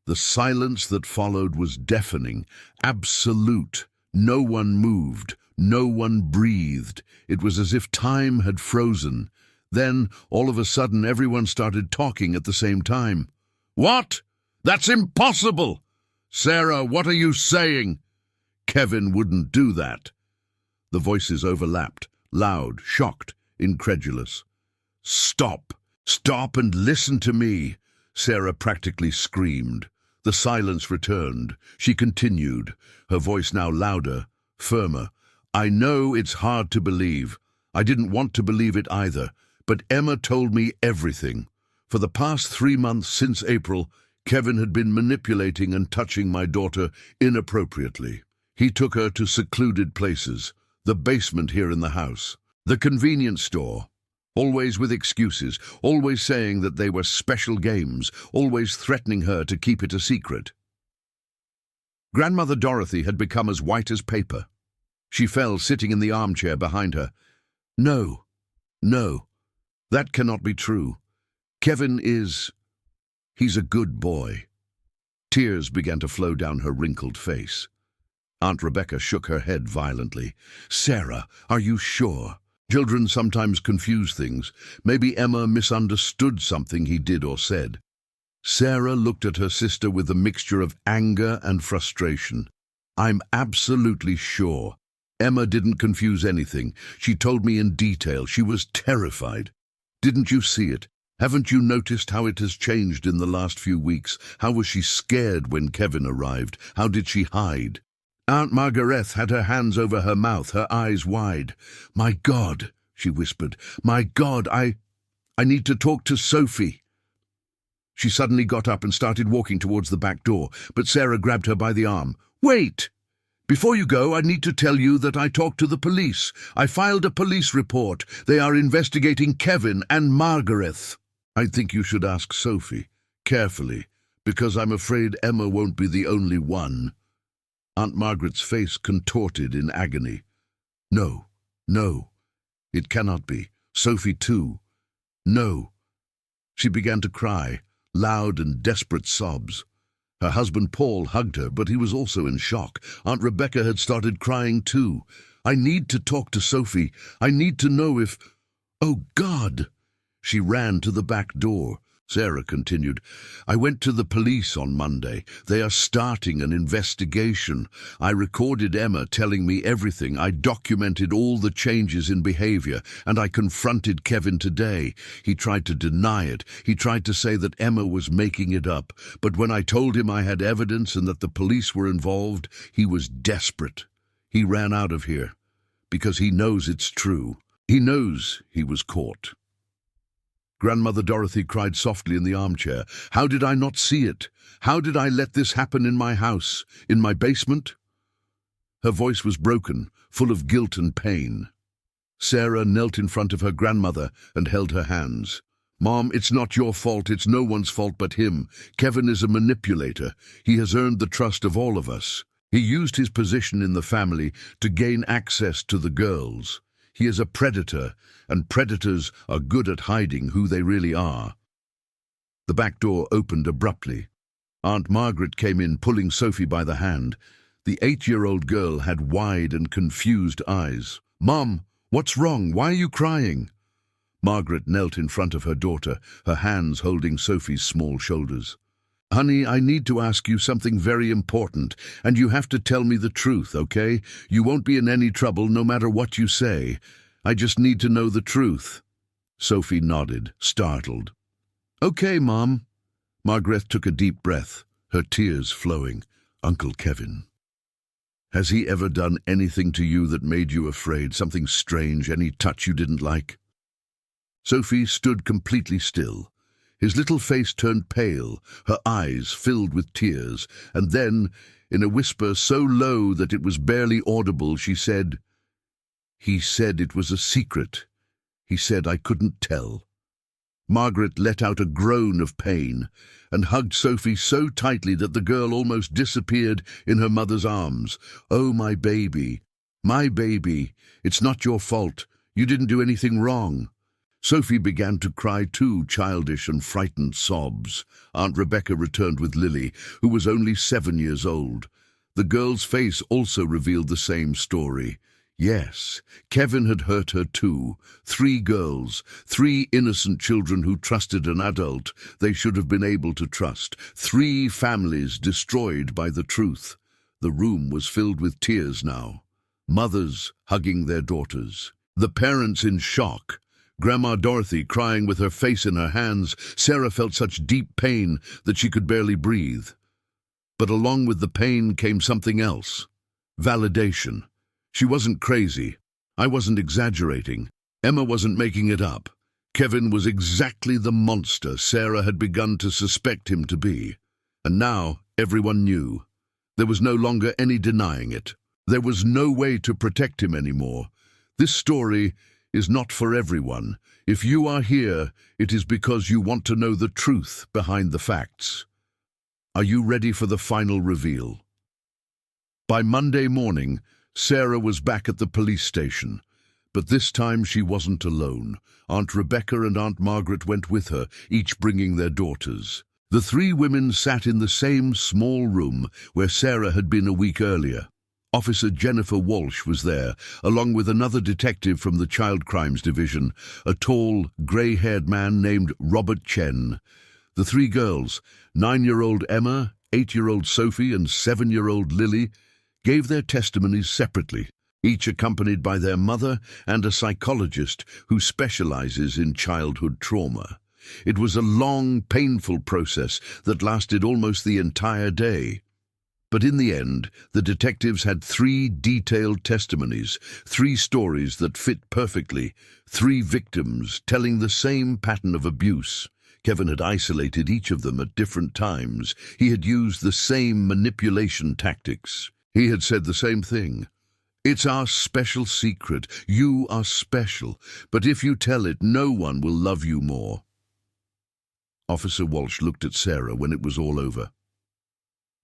The silence that followed was deafening, absolute. No one moved, no one breathed. It was as if time had frozen. Then, all of a sudden, everyone started talking at the same time. What? That's impossible! Sarah, what are you saying? Kevin wouldn't do that. The voices overlapped, loud, shocked, incredulous. Stop! Stop and listen to me! Sarah practically screamed. The silence returned. She continued, her voice now louder, firmer. I know it's hard to believe. I didn't want to believe it either. But Emma told me everything. For the past 3 months since April, Kevin had been manipulating and touching my daughter inappropriately. He took her to secluded places, the basement here in the house, the convenience store, always with excuses, always saying that they were special games, always threatening her to keep it a secret. Grandmother Dorothy had become as white as paper. She fell sitting in the armchair behind her. No, no, that cannot be true. Kevin he's a good boy. Tears began to flow down her wrinkled face. Aunt Rebecca shook her head violently. Sarah, are you sure? Children sometimes confuse things. Maybe Emma misunderstood something he did or said. Sarah looked at her sister with a mixture of anger and frustration. I'm absolutely sure. Emma didn't confuse anything. She told me in detail. She was terrified. Didn't you see it? Haven't you noticed how it has changed in the last few weeks? How was she scared when Kevin arrived? How did she hide? Aunt Margaret had her hands over her mouth, her eyes wide. My God, she whispered. My God, I need to talk to Sophie. She suddenly got up and started walking towards the back door, but Sarah grabbed her by the arm. Wait! Before you go, I need to tell you that I talked to the police. I filed a police report. They are investigating Kevin and Margaret. I think you should ask Sophie, carefully, because I'm afraid Emma won't be the only one. Aunt Margaret's face contorted in agony. No, no, it cannot be. Sophie too. No. She began to cry, loud and desperate sobs. Her husband Paul hugged her, but he was also in shock. Aunt Rebecca had started crying too. I need to talk to Sophie. I need to know if... Oh, God! She ran to the back door. Sarah continued, I went to the police on Monday. They are starting an investigation. I recorded Emma telling me everything. I documented all the changes in behavior, and I confronted Kevin today. He tried to deny it. He tried to say that Emma was making it up. But when I told him I had evidence and that the police were involved, he was desperate. He ran out of here because he knows it's true. He knows he was caught. Grandmother Dorothy cried softly in the armchair. How did I not see it? How did I let this happen in my house, in my basement? Her voice was broken, full of guilt and pain. Sarah knelt in front of her grandmother and held her hands. Mom, it's not your fault. It's no one's fault but him. Kevin is a manipulator. He has earned the trust of all of us. He used his position in the family to gain access to the girls. He is a predator, and predators are good at hiding who they really are. The back door opened abruptly. Aunt Margaret came in, pulling Sophie by the hand. The 8-year-old girl had wide and confused eyes. Mom, what's wrong? Why are you crying? Margaret knelt in front of her daughter, her hands holding Sophie's small shoulders. Honey, I need to ask you something very important, and you have to tell me the truth, okay? You won't be in any trouble no matter what you say. I just need to know the truth. Sophie nodded, startled. Okay, Mom. Margaret took a deep breath, her tears flowing. Uncle Kevin. Has he ever done anything to you that made you afraid, something strange, any touch you didn't like? Sophie stood completely still. His little face turned pale, her eyes filled with tears, and then, in a whisper so low that it was barely audible, she said, He said it was a secret. He said I couldn't tell. Margaret let out a groan of pain and hugged Sophie so tightly that the girl almost disappeared in her mother's arms. Oh, my baby, it's not your fault. You didn't do anything wrong. Sophie began to cry too, childish and frightened sobs. Aunt Rebecca returned with Lily, who was only 7 years old. The girl's face also revealed the same story. Yes, Kevin had hurt her too. 3 girls, 3 innocent children who trusted an adult they should have been able to trust. 3 families destroyed by the truth. The room was filled with tears now. Mothers hugging their daughters. The parents in shock. Grandma Dorothy crying with her face in her hands. Sarah felt such deep pain that she could barely breathe. But along with the pain came something else. Validation. She wasn't crazy. I wasn't exaggerating. Emma wasn't making it up. Kevin was exactly the monster Sarah had begun to suspect him to be. And now everyone knew. There was no longer any denying it. There was no way to protect him anymore. This story is not for everyone. If you are here, it is because you want to know the truth behind the facts. Are you ready for the final reveal? By Monday morning, Sarah was back at the police station. But this time she wasn't alone. Aunt Rebecca and Aunt Margaret went with her, each bringing their daughters. The three women sat in the same small room where Sarah had been a week earlier. Officer Jennifer Walsh was there, along with another detective from the Child Crimes Division, a tall, grey-haired man named Robert Chen. The three girls, 9-year-old Emma, 8-year-old Sophie, and 7-year-old Lily, gave their testimonies separately, each accompanied by their mother and a psychologist who specializes in childhood trauma. It was a long, painful process that lasted almost the entire day. But in the end, the detectives had 3 detailed testimonies, 3 stories that fit perfectly, 3 victims telling the same pattern of abuse. Kevin had isolated each of them at different times. He had used the same manipulation tactics. He had said the same thing. "It's our special secret. You are special. But if you tell it, no one will love you more." Officer Walsh looked at Sarah when it was all over.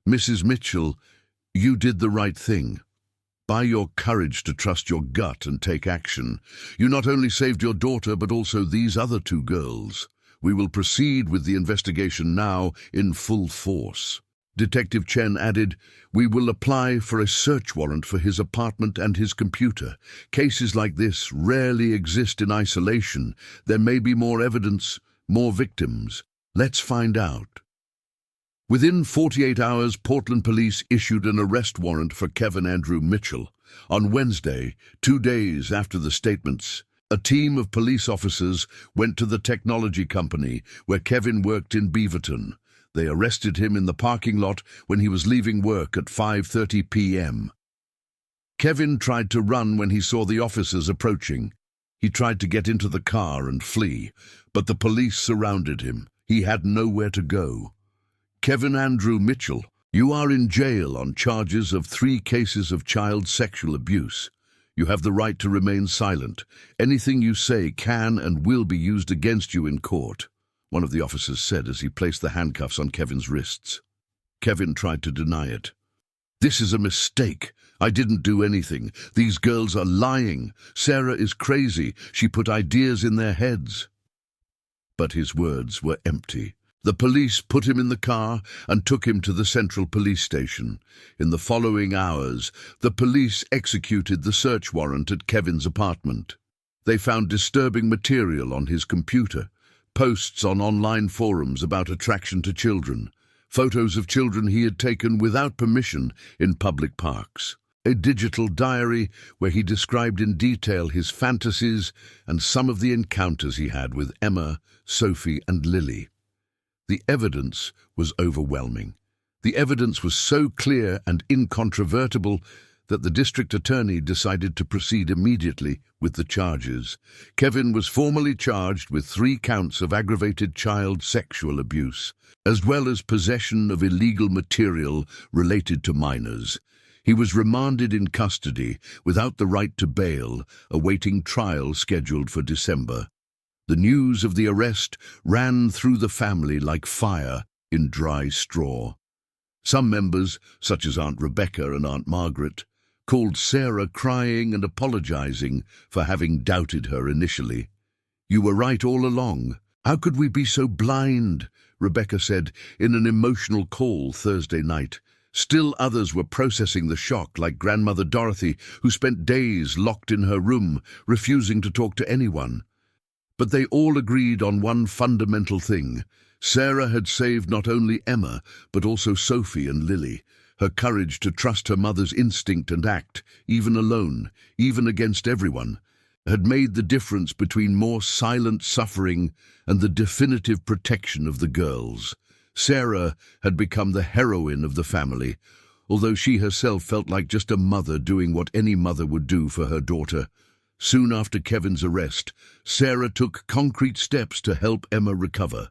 "Mrs. Mitchell, you did the right thing. By your courage to trust your gut and take action, you not only saved your daughter but also these other 2 girls. We will proceed with the investigation now in full force." Detective Chen added, "We will apply for a search warrant for his apartment and his computer. Cases like this rarely exist in isolation. There may be more evidence, more victims. Let's find out." Within 48 hours, Portland police issued an arrest warrant for Kevin Andrew Mitchell. On Wednesday, 2 days after the statements, a team of police officers went to the technology company where Kevin worked in Beaverton. They arrested him in the parking lot when he was leaving work at 5:30 p.m. Kevin tried to run when he saw the officers approaching. He tried to get into the car and flee, but the police surrounded him. He had nowhere to go. "Kevin Andrew Mitchell, you are in jail on charges of 3 cases of child sexual abuse. You have the right to remain silent. Anything you say can and will be used against you in court," one of the officers said as he placed the handcuffs on Kevin's wrists. Kevin tried to deny it. "This is a mistake. I didn't do anything. These girls are lying. Sarah is crazy. She put ideas in their heads." But his words were empty. The police put him in the car and took him to the Central Police Station. In the following hours, the police executed the search warrant at Kevin's apartment. They found disturbing material on his computer, posts on online forums about attraction to children, photos of children he had taken without permission in public parks, a digital diary where he described in detail his fantasies and some of the encounters he had with Emma, Sophie, and Lily. The evidence was overwhelming. The evidence was so clear and incontrovertible that the district attorney decided to proceed immediately with the charges. Kevin was formally charged with 3 counts of aggravated child sexual abuse, as well as possession of illegal material related to minors. He was remanded in custody without the right to bail, awaiting trial scheduled for December. The news of the arrest ran through the family like fire in dry straw. Some members, such as Aunt Rebecca and Aunt Margaret, called Sarah crying and apologizing for having doubted her initially. "You were right all along. How could we be so blind?" Rebecca said in an emotional call Thursday night. Still others were processing the shock, like grandmother Dorothy, who spent days locked in her room, refusing to talk to anyone. But they all agreed on one fundamental thing. Sarah had saved not only Emma, but also Sophie and Lily. Her courage to trust her mother's instinct and act, even alone, even against everyone, had made the difference between more silent suffering and the definitive protection of the girls. Sarah had become the heroine of the family, although she herself felt like just a mother doing what any mother would do for her daughter. Soon after Kevin's arrest, Sarah took concrete steps to help Emma recover.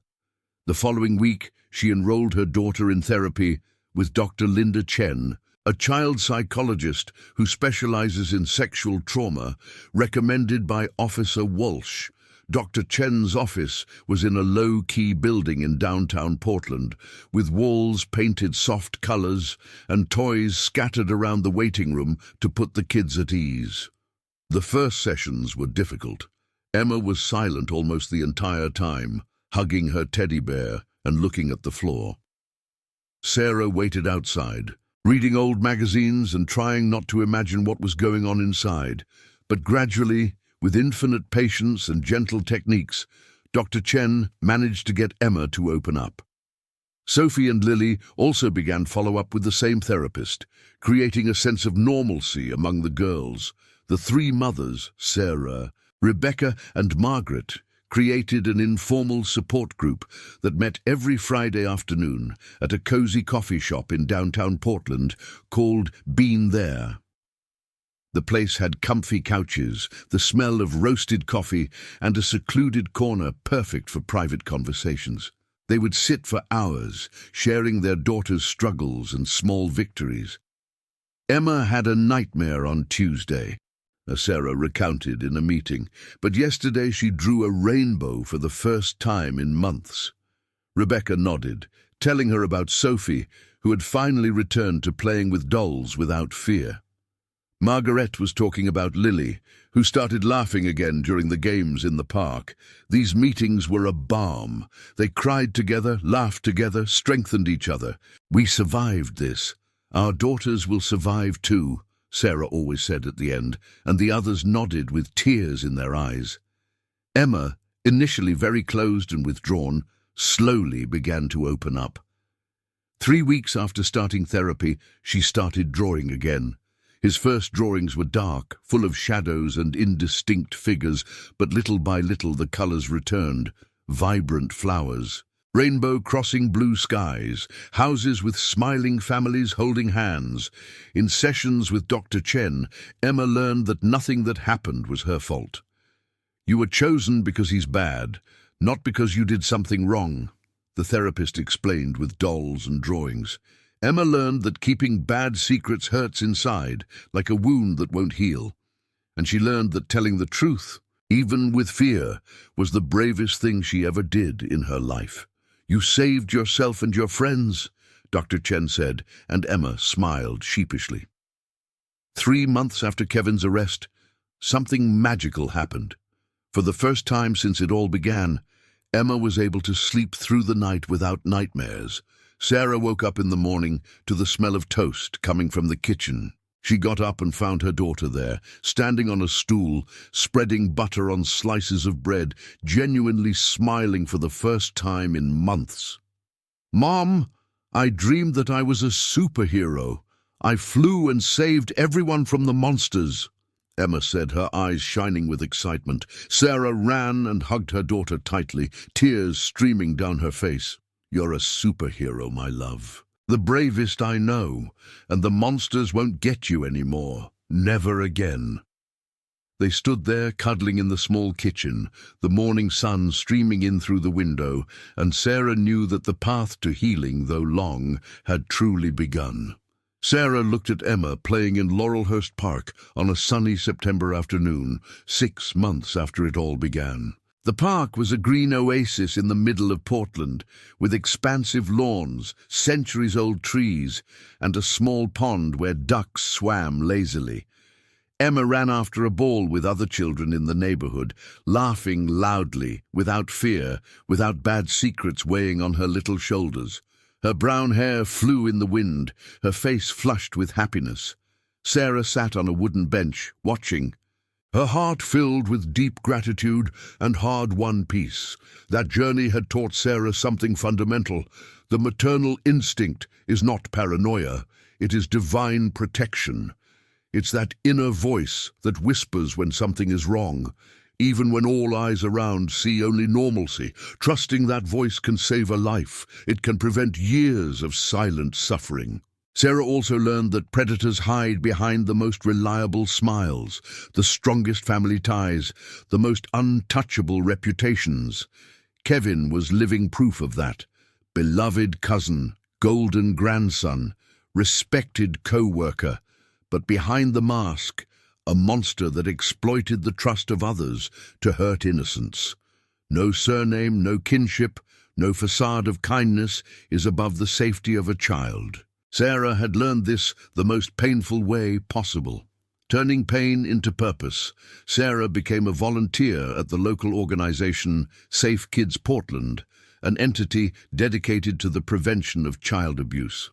The following week, she enrolled her daughter in therapy with Dr. Linda Chen, a child psychologist who specializes in sexual trauma, recommended by Officer Walsh. Dr. Chen's office was in a low-key building in downtown Portland, with walls painted soft colors and toys scattered around the waiting room to put the kids at ease. The first sessions were difficult. Emma was silent almost the entire time, hugging her teddy bear and looking at the floor. Sarah waited outside, reading old magazines and trying not to imagine what was going on inside. But gradually, with infinite patience and gentle techniques, Dr. Chen managed to get Emma to open up. Sophie and Lily also began follow-up with the same therapist, creating a sense of normalcy among the girls. The three mothers, Sarah, Rebecca, and Margaret, created an informal support group that met every Friday afternoon at a cozy coffee shop in downtown Portland called Been There. The place had comfy couches, the smell of roasted coffee, and a secluded corner perfect for private conversations. They would sit for hours, sharing their daughter's struggles and small victories. Emma had a nightmare on Tuesday, Sarah recounted in a meeting, but yesterday she drew a rainbow for the first time in months. Rebecca nodded, telling her about Sophie, who had finally returned to playing with dolls without fear. Margaret was talking about Lily, who started laughing again during the games in the park. These meetings were a balm. They cried together, laughed together, strengthened each other. "We survived this. Our daughters will survive too," Sarah always said at the end, and the others nodded with tears in their eyes. Emma, initially very closed and withdrawn, slowly began to open up. 3 weeks after starting therapy, she started drawing again. His first drawings were dark, full of shadows and indistinct figures, but little by little the colors returned, vibrant flowers. Rainbow crossing blue skies, houses with smiling families holding hands. In sessions with Dr. Chen, Emma learned that nothing that happened was her fault. "You were chosen because he's bad, not because you did something wrong," the therapist explained with dolls and drawings. Emma learned that keeping bad secrets hurts inside, like a wound that won't heal. And she learned that telling the truth, even with fear, was the bravest thing she ever did in her life. "You saved yourself and your friends," Dr. Chen said, and Emma smiled sheepishly. 3 months after Kevin's arrest, something magical happened. For the first time since it all began, Emma was able to sleep through the night without nightmares. Sarah woke up in the morning to the smell of toast coming from the kitchen. She got up and found her daughter there, standing on a stool, spreading butter on slices of bread, genuinely smiling for the first time in months. "Mom, I dreamed that I was a superhero. I flew and saved everyone from the monsters," Emma said, her eyes shining with excitement. Sarah ran and hugged her daughter tightly, tears streaming down her face. "You're a superhero, my love. The bravest I know, and the monsters won't get you anymore. Never again." They stood there, cuddling in the small kitchen, the morning sun streaming in through the window, and Sarah knew that the path to healing, though long, had truly begun. Sarah looked at Emma playing in Laurelhurst Park on a sunny September afternoon, 6 months after it all began. The park was a green oasis in the middle of Portland, with expansive lawns, centuries-old trees, and a small pond where ducks swam lazily. Emma ran after a ball with other children in the neighborhood, laughing loudly, without fear, without bad secrets weighing on her little shoulders. Her brown hair flew in the wind, her face flushed with happiness. Sarah sat on a wooden bench, watching, her heart filled with deep gratitude and hard-won peace. That journey had taught Sarah something fundamental. The maternal instinct is not paranoia, it is divine protection. It's that inner voice that whispers when something is wrong, even when all eyes around see only normalcy. Trusting that voice can save a life. It can prevent years of silent suffering. Sarah also learned that predators hide behind the most reliable smiles, the strongest family ties, the most untouchable reputations. Kevin was living proof of that. Beloved cousin, golden grandson, respected co-worker, but behind the mask, a monster that exploited the trust of others to hurt innocents. No surname, no kinship, no facade of kindness is above the safety of a child. Sarah had learned this the most painful way possible. Turning pain into purpose, Sarah became a volunteer at the local organization Safe Kids Portland, an entity dedicated to the prevention of child abuse.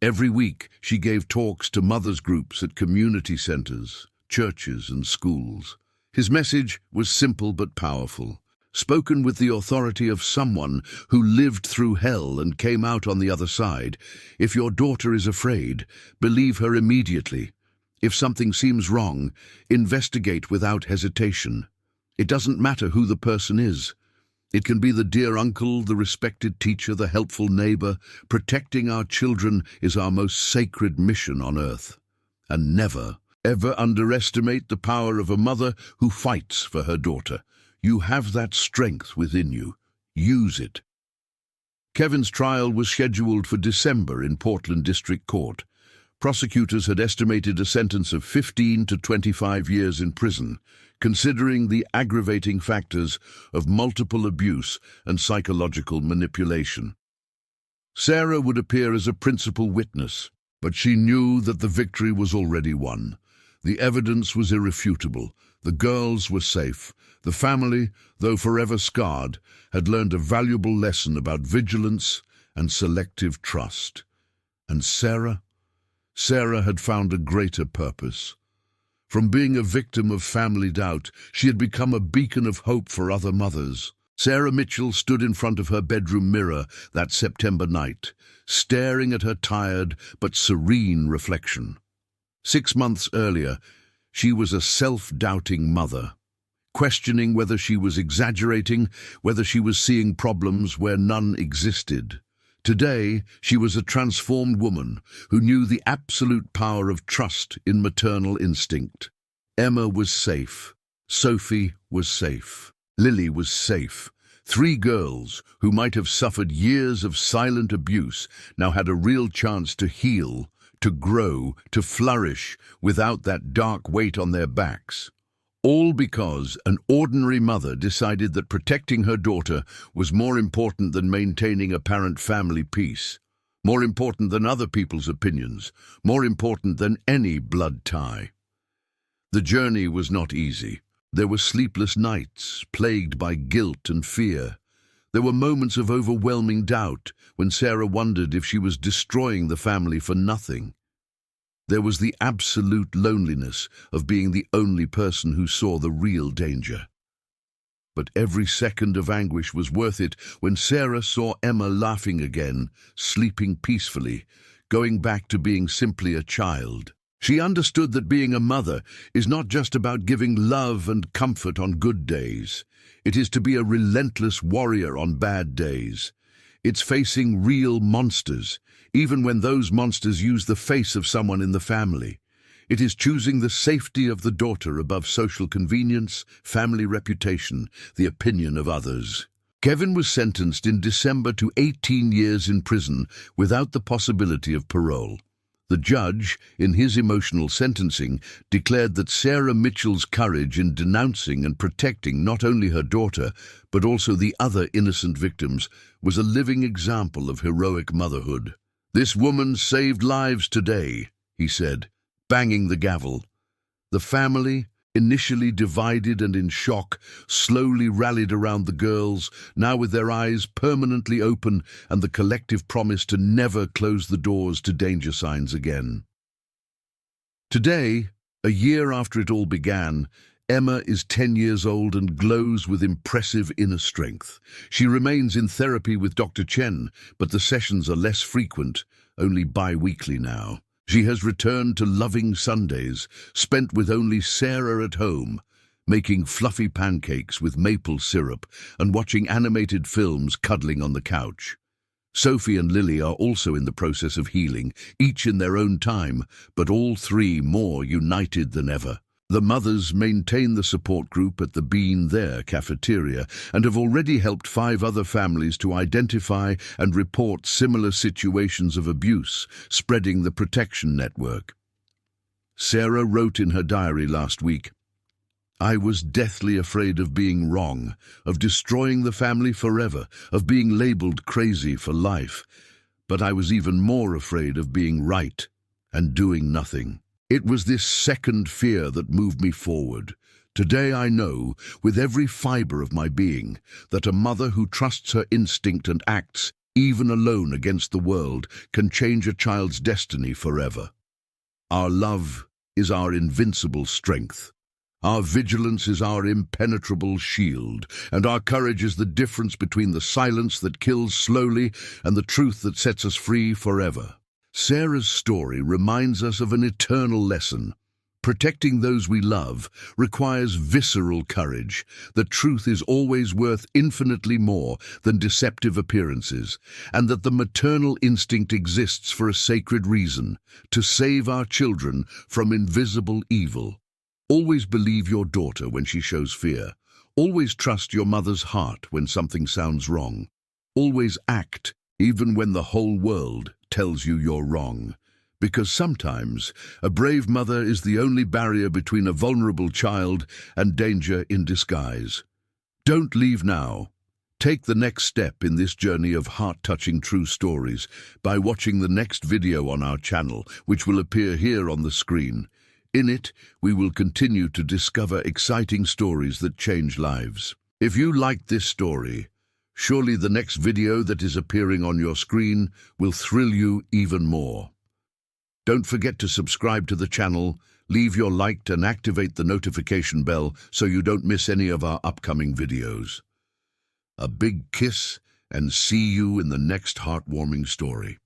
Every week, she gave talks to mothers' groups at community centers, churches, and schools. His message was simple but powerful, spoken with the authority of someone who lived through hell and came out on the other side. If your daughter is afraid, believe her immediately. If something seems wrong, investigate without hesitation. It doesn't matter who the person is. It can be the dear uncle, the respected teacher, the helpful neighbor. Protecting our children is our most sacred mission on earth. And never, ever underestimate the power of a mother who fights for her daughter. You have that strength within you. Use it. Kevin's trial was scheduled for December in Portland District Court. Prosecutors had estimated a sentence of 15 to 25 years in prison, considering the aggravating factors of multiple abuse and psychological manipulation. Sarah would appear as a principal witness, but she knew that the victory was already won. The evidence was irrefutable. The girls were safe. The family, though forever scarred, had learned a valuable lesson about vigilance and selective trust. And Sarah had found a greater purpose. From being a victim of family doubt, she had become a beacon of hope for other mothers. Sarah Mitchell stood in front of her bedroom mirror that September night, staring at her tired but serene reflection. 6 months earlier, she was a self-doubting mother, questioning whether she was exaggerating, whether she was seeing problems where none existed. Today, she was a transformed woman who knew the absolute power of trust in maternal instinct. Emma was safe. Sophie was safe. Lily was safe. 3 girls who might have suffered years of silent abuse now had a real chance to heal, to grow, to flourish without that dark weight on their backs. All because an ordinary mother decided that protecting her daughter was more important than maintaining apparent family peace, more important than other people's opinions, more important than any blood tie. The journey was not easy. There were sleepless nights, plagued by guilt and fear. There were moments of overwhelming doubt when Sarah wondered if she was destroying the family for nothing. There was the absolute loneliness of being the only person who saw the real danger. But every second of anguish was worth it when Sarah saw Emma laughing again, sleeping peacefully, going back to being simply a child. She understood that being a mother is not just about giving love and comfort on good days. It is to be a relentless warrior on bad days. It's facing real monsters, even when those monsters use the face of someone in the family. It is choosing the safety of the daughter above social convenience, family reputation, the opinion of others. Kevin was sentenced in December to 18 years in prison without the possibility of parole. The judge, in his emotional sentencing, declared that Sarah Mitchell's courage in denouncing and protecting not only her daughter, but also the other innocent victims, was a living example of heroic motherhood. "This woman saved lives today," he said, banging the gavel. The family, initially divided and in shock, slowly rallied around the girls, now with their eyes permanently open and the collective promise to never close the doors to danger signs again. Today, a year after it all began, Emma is 10 years old and glows with impressive inner strength. She remains in therapy with Dr. Chen, but the sessions are less frequent, only bi-weekly now. She has returned to loving Sundays, spent with only Sarah at home, making fluffy pancakes with maple syrup and watching animated films cuddling on the couch. Sophie and Lily are also in the process of healing, each in their own time, but all three more united than ever. The mothers maintain the support group at the Been There cafeteria and have already helped 5 other families to identify and report similar situations of abuse, spreading the protection network. Sarah wrote in her diary last week, "I was deathly afraid of being wrong, of destroying the family forever, of being labeled crazy for life. But I was even more afraid of being right and doing nothing. It was this second fear that moved me forward. Today I know, with every fiber of my being, that a mother who trusts her instinct and acts, even alone against the world, can change a child's destiny forever. Our love is our invincible strength. Our vigilance is our impenetrable shield, and our courage is the difference between the silence that kills slowly and the truth that sets us free forever." Sarah's story reminds us of an eternal lesson. Protecting those we love requires visceral courage. The truth is always worth infinitely more than deceptive appearances, and that the maternal instinct exists for a sacred reason, to save our children from invisible evil. Always believe your daughter when she shows fear. Always trust your mother's heart when something sounds wrong. Always act, even when the whole world tells you you're wrong. Because sometimes a brave mother is the only barrier between a vulnerable child and danger in disguise. Don't leave now. Take the next step in this journey of heart-touching true stories by watching the next video on our channel, which will appear here on the screen. In it, we will continue to discover exciting stories that change lives. If you liked this story, surely the next video that is appearing on your screen will thrill you even more. Don't forget to subscribe to the channel, leave your like and activate the notification bell so you don't miss any of our upcoming videos. A big kiss and see you in the next heartwarming story.